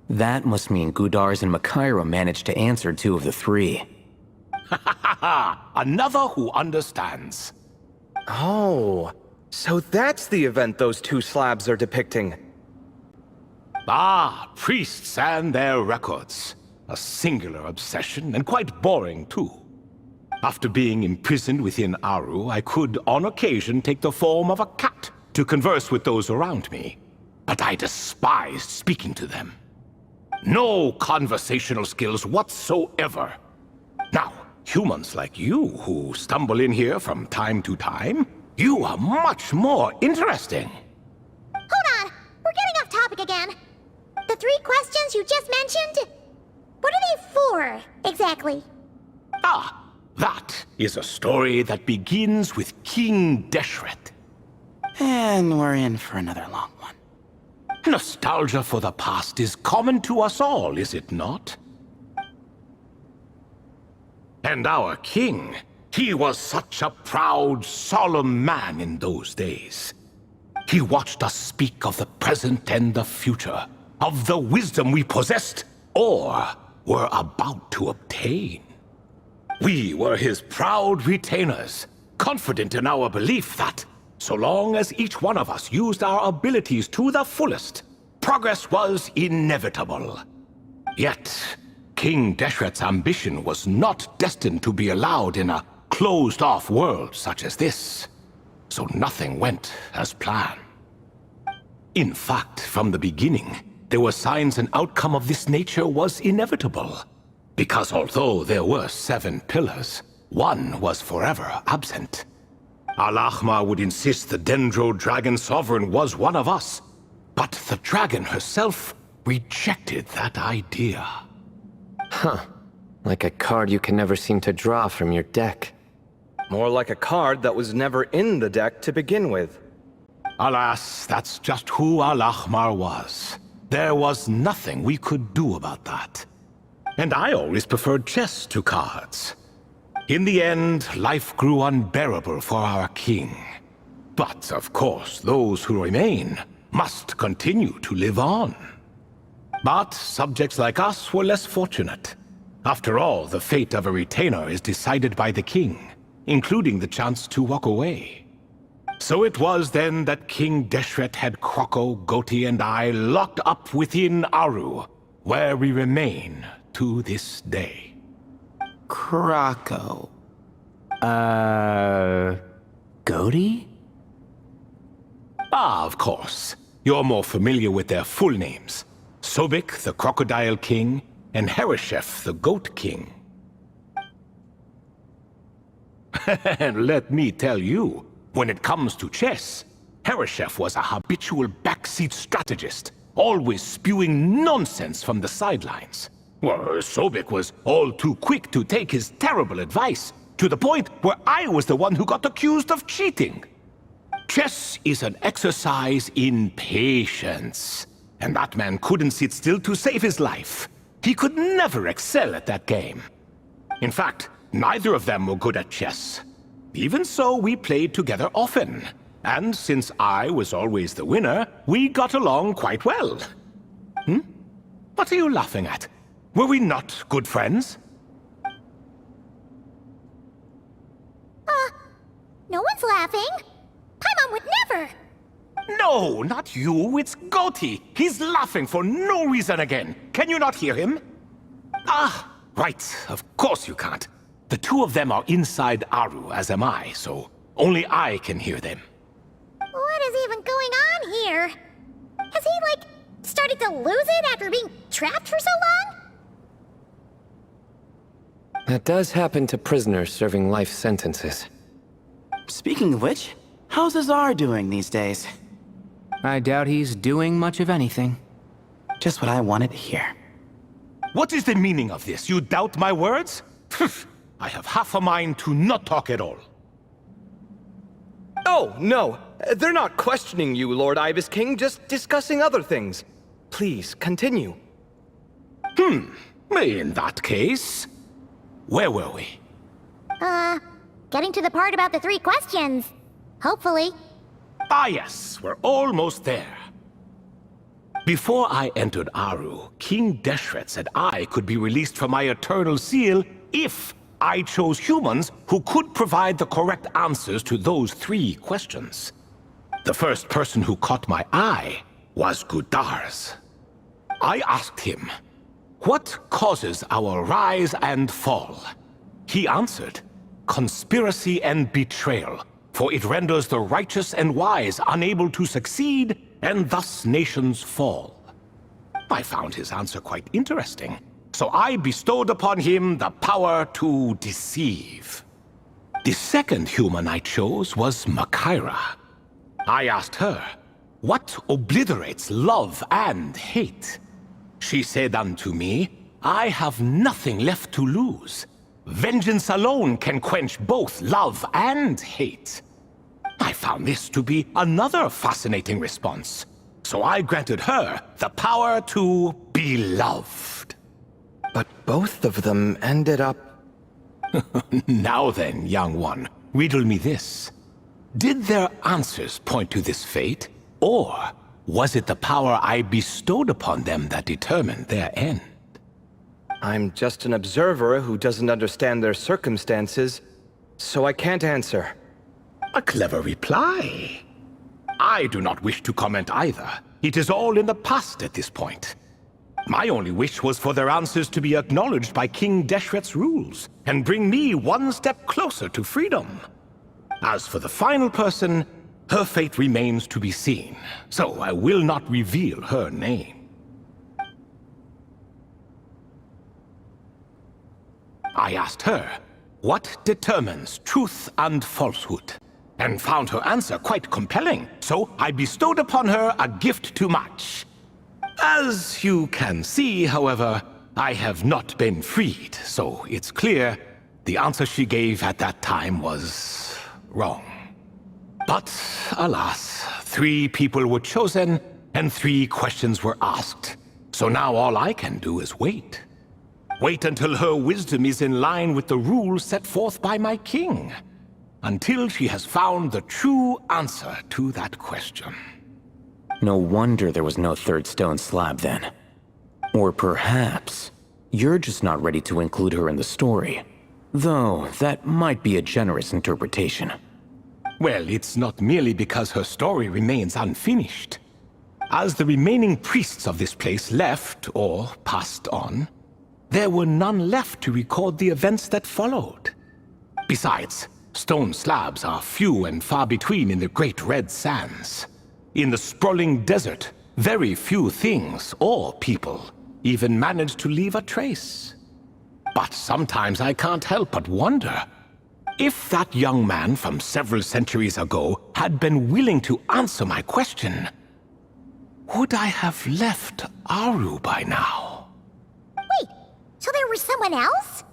That must mean Gudars and Makaira managed to answer 2 of the 3. Another who understands. Oh, so that's the event those 2 slabs are depicting. Priests and their records. A singular obsession, and quite boring too. After being imprisoned within Aru, I could, on occasion, take the form of a cat to converse with those around me. But I despised speaking to them. No conversational skills whatsoever. Now, humans like you who stumble in here from time to time, you are much more interesting. Hold on! We're getting off topic again. The 3 questions you just mentioned? What are they for, exactly? Ah, that is a story that begins with King Desert. And we're in for another long one. Nostalgia for the past is common to us all, is it not? And our king, he was such a proud, solemn man in those days. He watched us speak of the present and the future, of the wisdom we possessed or were about to obtain. We were his proud retainers, confident in our belief that, so long as each one of us used our abilities to the fullest, progress was inevitable. Yet, King Desert's ambition was not destined to be allowed in a closed-off world such as this, so nothing went as planned. In fact, from the beginning, there were signs an outcome of this nature was inevitable, because although there were 7 pillars, one was forever absent. Al-Ahmar would insist the Dendro Dragon Sovereign was one of us, but the dragon herself rejected that idea. Huh. Like a card you can never seem to draw from your deck. More like a card that was never in the deck to begin with. Alas, that's just who Al-Ahmar was. There was nothing we could do about that. And I always preferred chess to cards. In the end, life grew unbearable for our king. But, of course, those who remain must continue to live on. But subjects like us were less fortunate. After all, the fate of a retainer is decided by the king, including the chance to walk away. So it was then that King Desert had Kroko, Goti, and I locked up within Aru, where we remain to this day. Kroko. Goti? Ah, of course. You're more familiar with their full names. Sobek, the Crocodile King, and Hereshef, the Goat King. And let me tell you, when it comes to chess, Hereshef was a habitual backseat strategist, always spewing nonsense from the sidelines. Well, Sobek was all too quick to take his terrible advice, to the point where I was the one who got accused of cheating. Chess is an exercise in patience, and that man couldn't sit still to save his life. He could never excel at that game. In fact, neither of them were good at chess. Even so, we played together often, and since I was always the winner, we got along quite well. What are you laughing at? Were we not good friends? No one's laughing. Paimon would never. No, not you. It's Goti. He's laughing for no reason again. Can you not hear him? Ah, right. Of course you can't. The two of them are inside Aru, as am I, so only I can hear them. What is even going on here? Has he, like, started to lose it after being trapped for so long? That does happen to prisoners serving life sentences. Speaking of which, how's Azar doing these days? I doubt he's doing much of anything. Just what I wanted to hear. What is the meaning of this? You doubt my words? I have half a mind to not talk at all. Oh, no. They're not questioning you, Lord Ibis King, just discussing other things. Please, continue. In that case, where were we? Getting to the part about the 3 questions. Hopefully. Ah yes, we're almost there. Before I entered Aru, King Desert said I could be released from my eternal seal if I chose humans who could provide the correct answers to those 3 questions. The first person who caught my eye was Gudars. I asked him, what causes our rise and fall? He answered, conspiracy and betrayal, for it renders the righteous and wise unable to succeed, and thus nations fall. I found his answer quite interesting, So I bestowed upon him the power to deceive. The second human I chose was Makira. I asked her, what obliterates love and hate? She said unto me, I have nothing left to lose. Vengeance alone can quench both love and hate. I found this to be another fascinating response. So I granted her the power to be loved. But both of them ended up... Now then, young one, riddle me this. Did their answers point to this fate, or was it the power I bestowed upon them that determined their end? I'm just an observer who doesn't understand their circumstances, so I can't answer. A clever reply. I do not wish to comment either. It is all in the past at this point. My only wish was for their answers to be acknowledged by King Deshret's rules, and bring me one step closer to freedom. As for the final person, her fate remains to be seen, so I will not reveal her name. I asked her, what determines truth and falsehood? And found her answer quite compelling, so I bestowed upon her a gift to match. As you can see, however, I have not been freed, so it's clear the answer she gave at that time was wrong. But alas, 3 people were chosen and 3 questions were asked. So now all I can do is wait. Wait until her wisdom is in line with the rules set forth by my king. Until she has found the true answer to that question. No wonder there was no third stone slab then. Or perhaps you're just not ready to include her in the story. Though that might be a generous interpretation. Well, it's not merely because her story remains unfinished. As the remaining priests of this place left or passed on, there were none left to record the events that followed. Besides, stone slabs are few and far between in the Great Red Sands. In the sprawling desert, very few things or people even manage to leave a trace. But sometimes I can't help but wonder, if that young man from several centuries ago had been willing to answer my question, would I have left Aru by now? Wait, so there was someone else?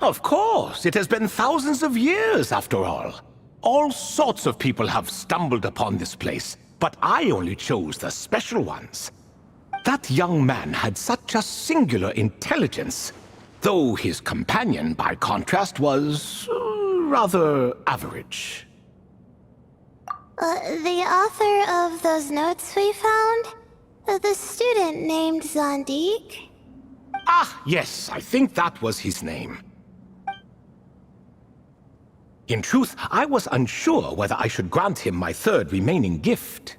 Of course, it has been thousands of years after all. All sorts of people have stumbled upon this place, but I only chose the special ones. That young man had such a singular intelligence, though his companion, by contrast, was rather average. The author of those notes we found? The student named Zandik? Ah, yes, I think that was his name. In truth, I was unsure whether I should grant him my third remaining gift.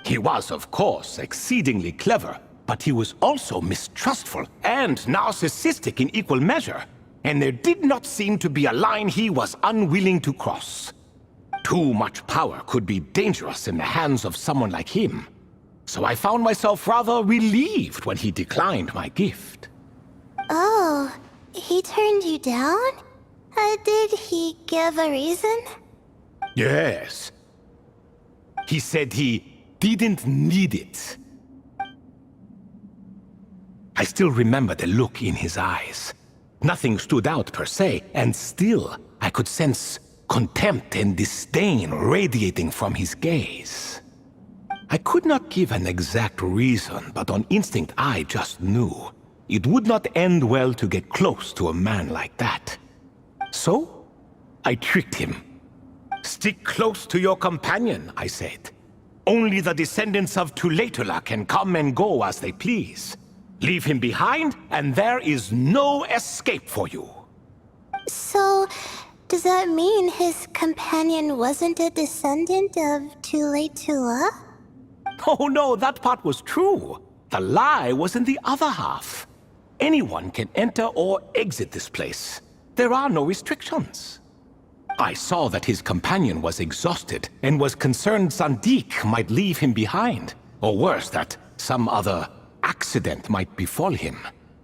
He was, of course, exceedingly clever, but he was also mistrustful and narcissistic in equal measure, and there did not seem to be a line he was unwilling to cross. Too much power could be dangerous in the hands of someone like him, so I found myself rather relieved when he declined my gift. Oh, he turned you down? Did he give a reason? Yes. He said he didn't need it. I still remember the look in his eyes. Nothing stood out per se, and still I could sense contempt and disdain radiating from his gaze. I could not give an exact reason, but on instinct I just knew it would not end well to get close to a man like that. So, I tricked him. Stick close to your companion, I said. Only the descendants of Tulatula can come and go as they please. Leave him behind, and there is no escape for you. So, does that mean his companion wasn't a descendant of Tulatula? Oh no, that part was true. The lie was in the other half. Anyone can enter or exit this place. There are no restrictions. I saw that his companion was exhausted and was concerned Zandik might leave him behind, or worse, that some other accident might befall him.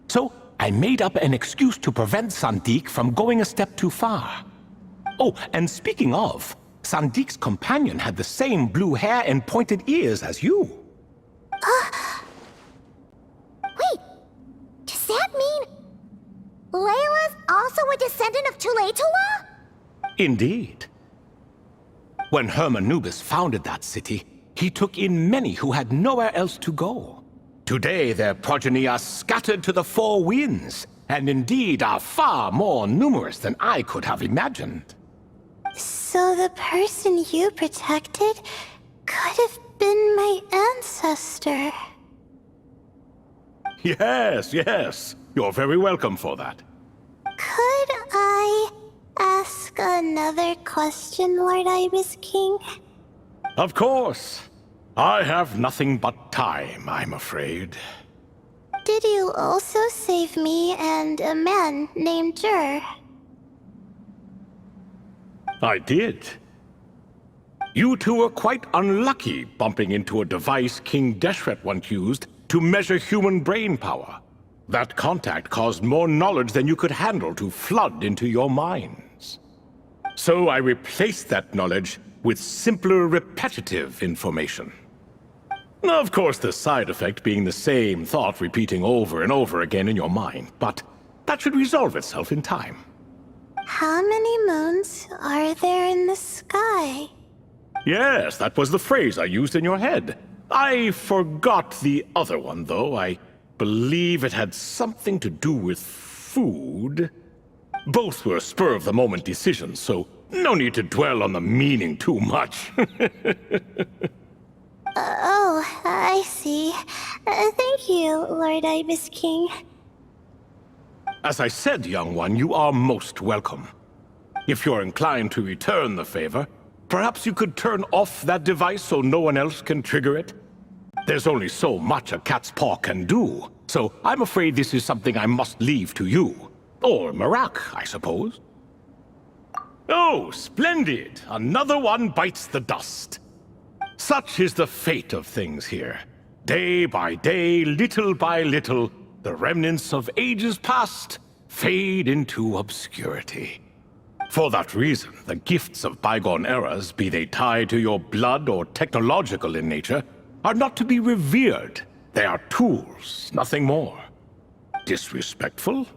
So I made up an excuse to prevent Sandik from going a step too far. Oh, and speaking of, Sandik's companion had the same blue hair and pointed ears as you. Wait, does that mean Layla's also a descendant of Tulatula? Indeed. When Hermanubis founded that city, he took in many who had nowhere else to go. Today, their progeny are scattered to the four winds, and indeed are far more numerous than I could have imagined. So the person you protected could have been my ancestor. Yes, yes. You're very welcome for that. Could I ask another question, Lord Ibis King? Of course. I have nothing but time, I'm afraid. Did you also save me and a man named Jur? I did. You two were quite unlucky bumping into a device King Deshret once used to measure human brain power. That contact caused more knowledge than you could handle to flood into your minds. So I replaced that knowledge with simpler, repetitive information. Of course, the side effect being the same thought repeating over and over again in your mind, but that should resolve itself in time. How many moons are there in the sky? Yes, that was the phrase I used in your head. I forgot the other one, though. I believe it had something to do with food. Both were spur-of-the-moment decisions, so no need to dwell on the meaning too much. Oh, I see. Thank you, Lord Ibis King. As I said, young one, you are most welcome. If you're inclined to return the favor, perhaps you could turn off that device so no one else can trigger it? There's only so much a cat's paw can do, so I'm afraid this is something I must leave to you. Or Marak, I suppose. Oh, splendid! Another one bites the dust. Such is the fate of things here. Day by day, little by little, the remnants of ages past fade into obscurity. For that reason, the gifts of bygone eras, be they tied to your blood or technological in nature, are not to be revered. They are tools, nothing more. Disrespectful?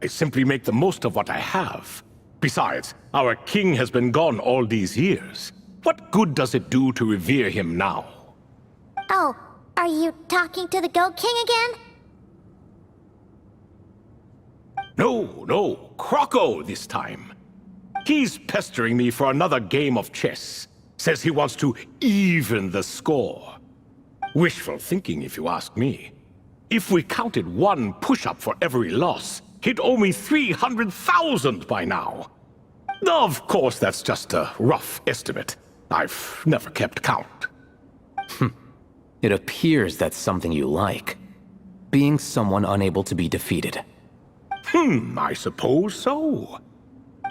I simply make the most of what I have. Besides, our king has been gone all these years. What good does it do to revere him now? Oh, are you talking to the Goat King again? No, Croco this time. He's pestering me for another game of chess. Says he wants to even the score. Wishful thinking, if you ask me. If we counted one push-up for every loss, he'd owe me 300,000 by now. Of course, that's just a rough estimate. I've never kept count. It appears that's something you like. Being someone unable to be defeated. I suppose so.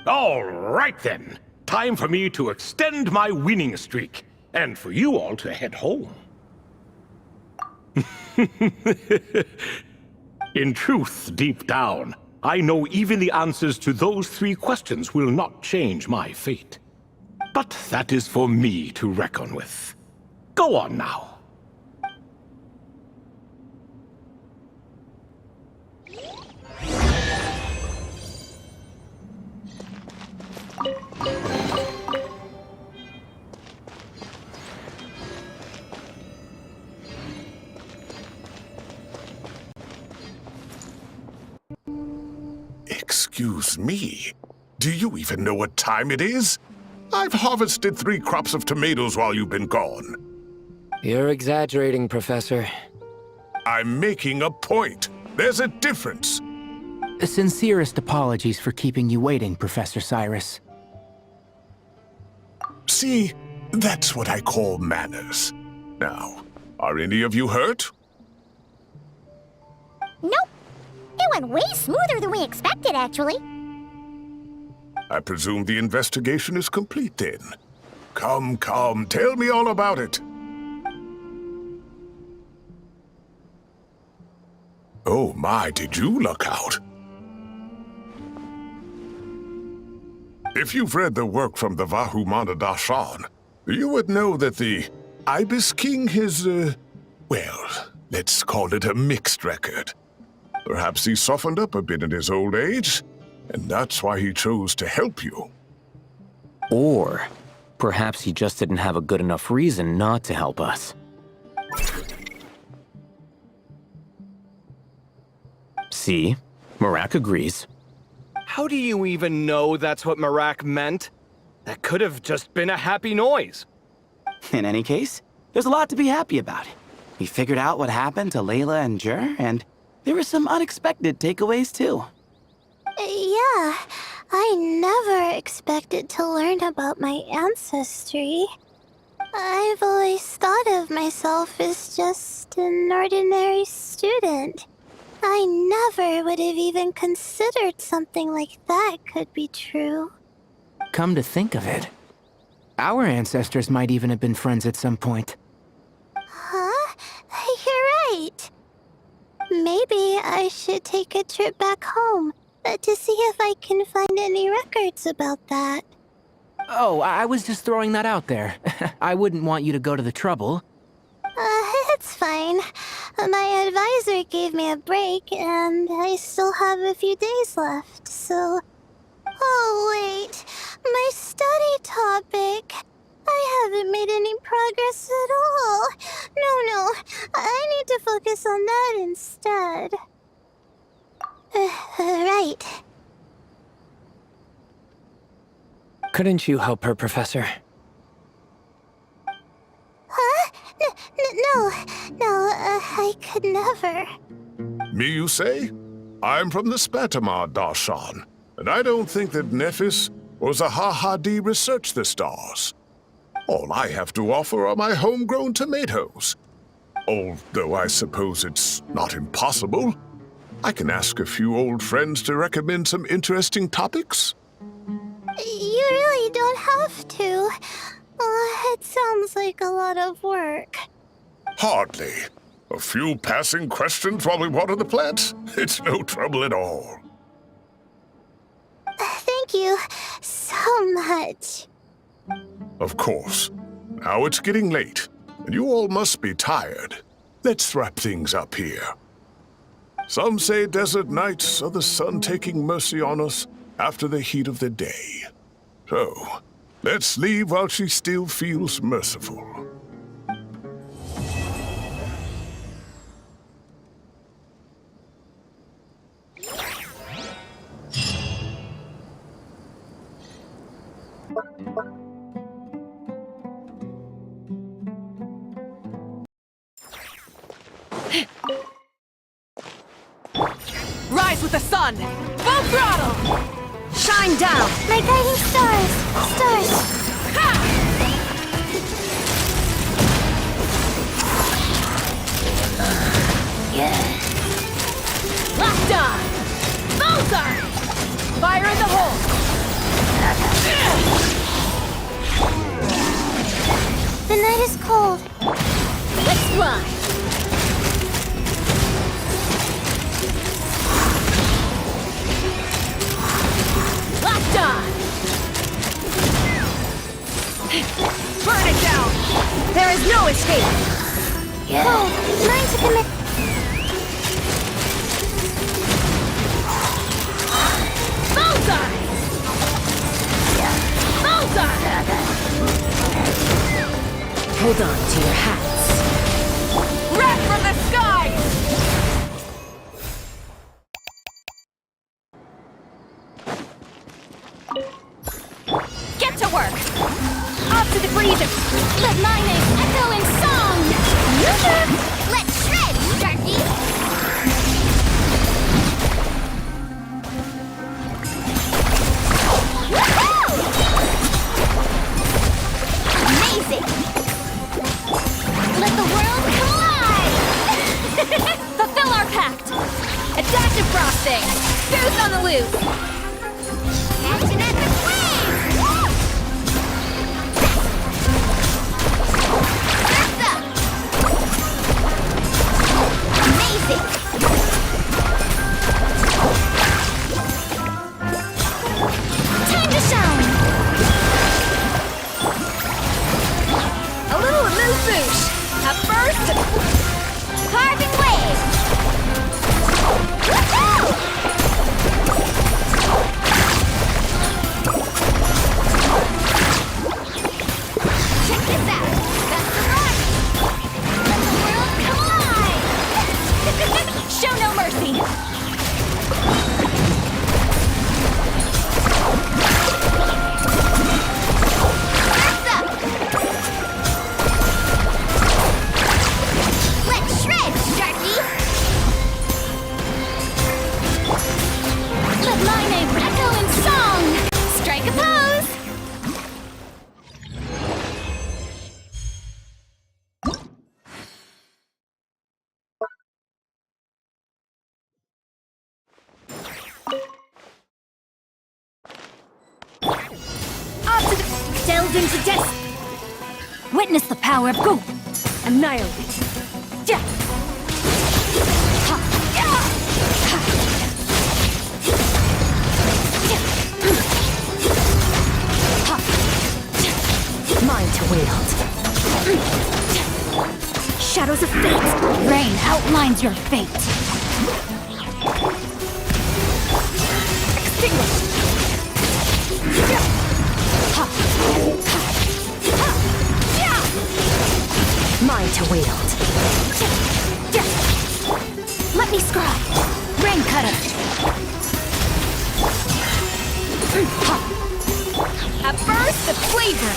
All right then. Time for me to extend my winning streak, and for you all to head home. In truth, deep down, I know even the answers to those 3 questions will not change my fate. But that is for me to reckon with. Go on now. Excuse me, do you even know what time it is? I've harvested 3 crops of tomatoes while you've been gone. You're exaggerating, Professor. I'm making a point. There's a difference. Sincerest apologies for keeping you waiting, Professor Cyrus. See, that's what I call manners. Now, are any of you hurt? Nope. It went way smoother than we expected, actually. I presume the investigation is complete then. Come, tell me all about it. Oh my, did you luck out? If you've read the work from the Vahumana Dashan, you would know that the Ibis King is, well, let's call it a mixed record. Perhaps he softened up a bit in his old age, and that's why he chose to help you. Or perhaps he just didn't have a good enough reason not to help us. See? Marak agrees. How do you even know that's what Marak meant? That could have just been a happy noise. In any case, there's a lot to be happy about. We figured out what happened to Layla and Jur, and there were some unexpected takeaways too. Yeah, I never expected to learn about my ancestry. I've always thought of myself as just an ordinary student. I never would have even considered something like that could be true. Come to think of it, our ancestors might even have been friends at some point. Huh? You're right. Maybe I should take a trip back home to see if I can find any records about that. Oh, I was just throwing that out there. I wouldn't want you to go to the trouble. It's fine. My advisor gave me a break, and I still have a few days left, so... Oh, wait. My study topic. I haven't made any progress at all. No. I need to focus on that instead. Right. Couldn't you help her, Professor? Huh? No, I could never. Me, you say? I'm from the Spatamar Darshan, and I don't think that Nephis or Zahahadi researched the stars. All I have to offer are my homegrown tomatoes. Although I suppose it's not impossible. I can ask a few old friends to recommend some interesting topics. You really don't have to. It sounds like a lot of work. Hardly. A few passing questions while we water the plants? It's no trouble at all. Thank you so much. Of course. Now it's getting late, and you all must be tired. Let's wrap things up here. Some say desert nights are the sun taking mercy on us after the heat of the day. So, let's leave while she still feels merciful. Rise with the sun! Full throttle! Shine down! My guiding stars! Stars! Ha! Locked on! Bullseye! Fire in the hole! The night is cold. Let's grind! Locked on! Burn it down! There is no escape! Cold. Mine to commit. Bullseye! Bullseye! Hold on to your hats. Wreck from the skies! Get to work! Off to the breather! Let my name echo in song! Let's shred, Sharky! Woohoo! Amazing! Let the world collide! Fulfill our pact! Adaptive frosting! Who's on the loose? Action at the flame! Woo! Surf's up! Amazing! Show no mercy! Let's shred, Sharky! Let my name echo in song! Strike a pose! Delve into death! Witness the power of Go! Annihilate! Ja! Ha! Ya! Ha! Ja! Ha! Mine to wield. Shadows of fate! Rain outlines your fate! Extinguished! Ja! Ha! Ha! Ja! Mine to wield. Ja! Let me scribe. Rain cutter. Ha! A burst of flavor.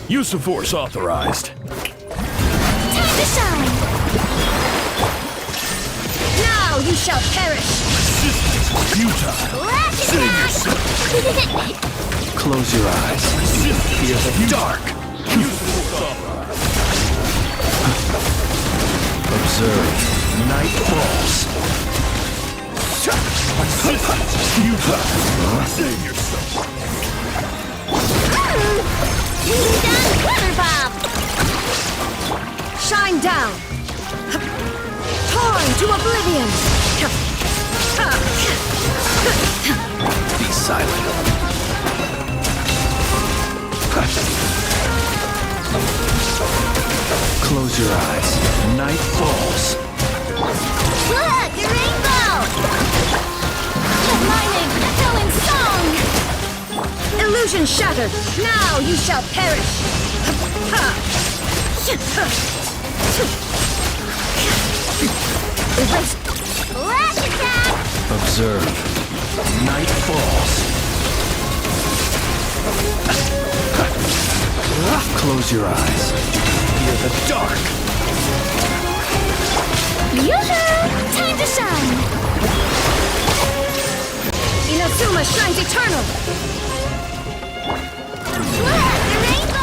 Use of force authorized. Time to shine! Now you shall perish! Futile. Save yourself. Close your eyes. Fear the dark. Use of force authorized. Observe. Night falls. Futile. Save yourself. Done Glitter Bomb! Shine down! Torn to oblivion! Be silent. Close your eyes. Night falls. Look, a rainbow! Let my name echo in song! Illusion shattered! Now you shall perish! Erase! Flash attack! Observe. Night falls. Close your eyes. Fear the dark. Yoo-hoo! Time to shine! Inazuma shines eternal! Look, a rainbow!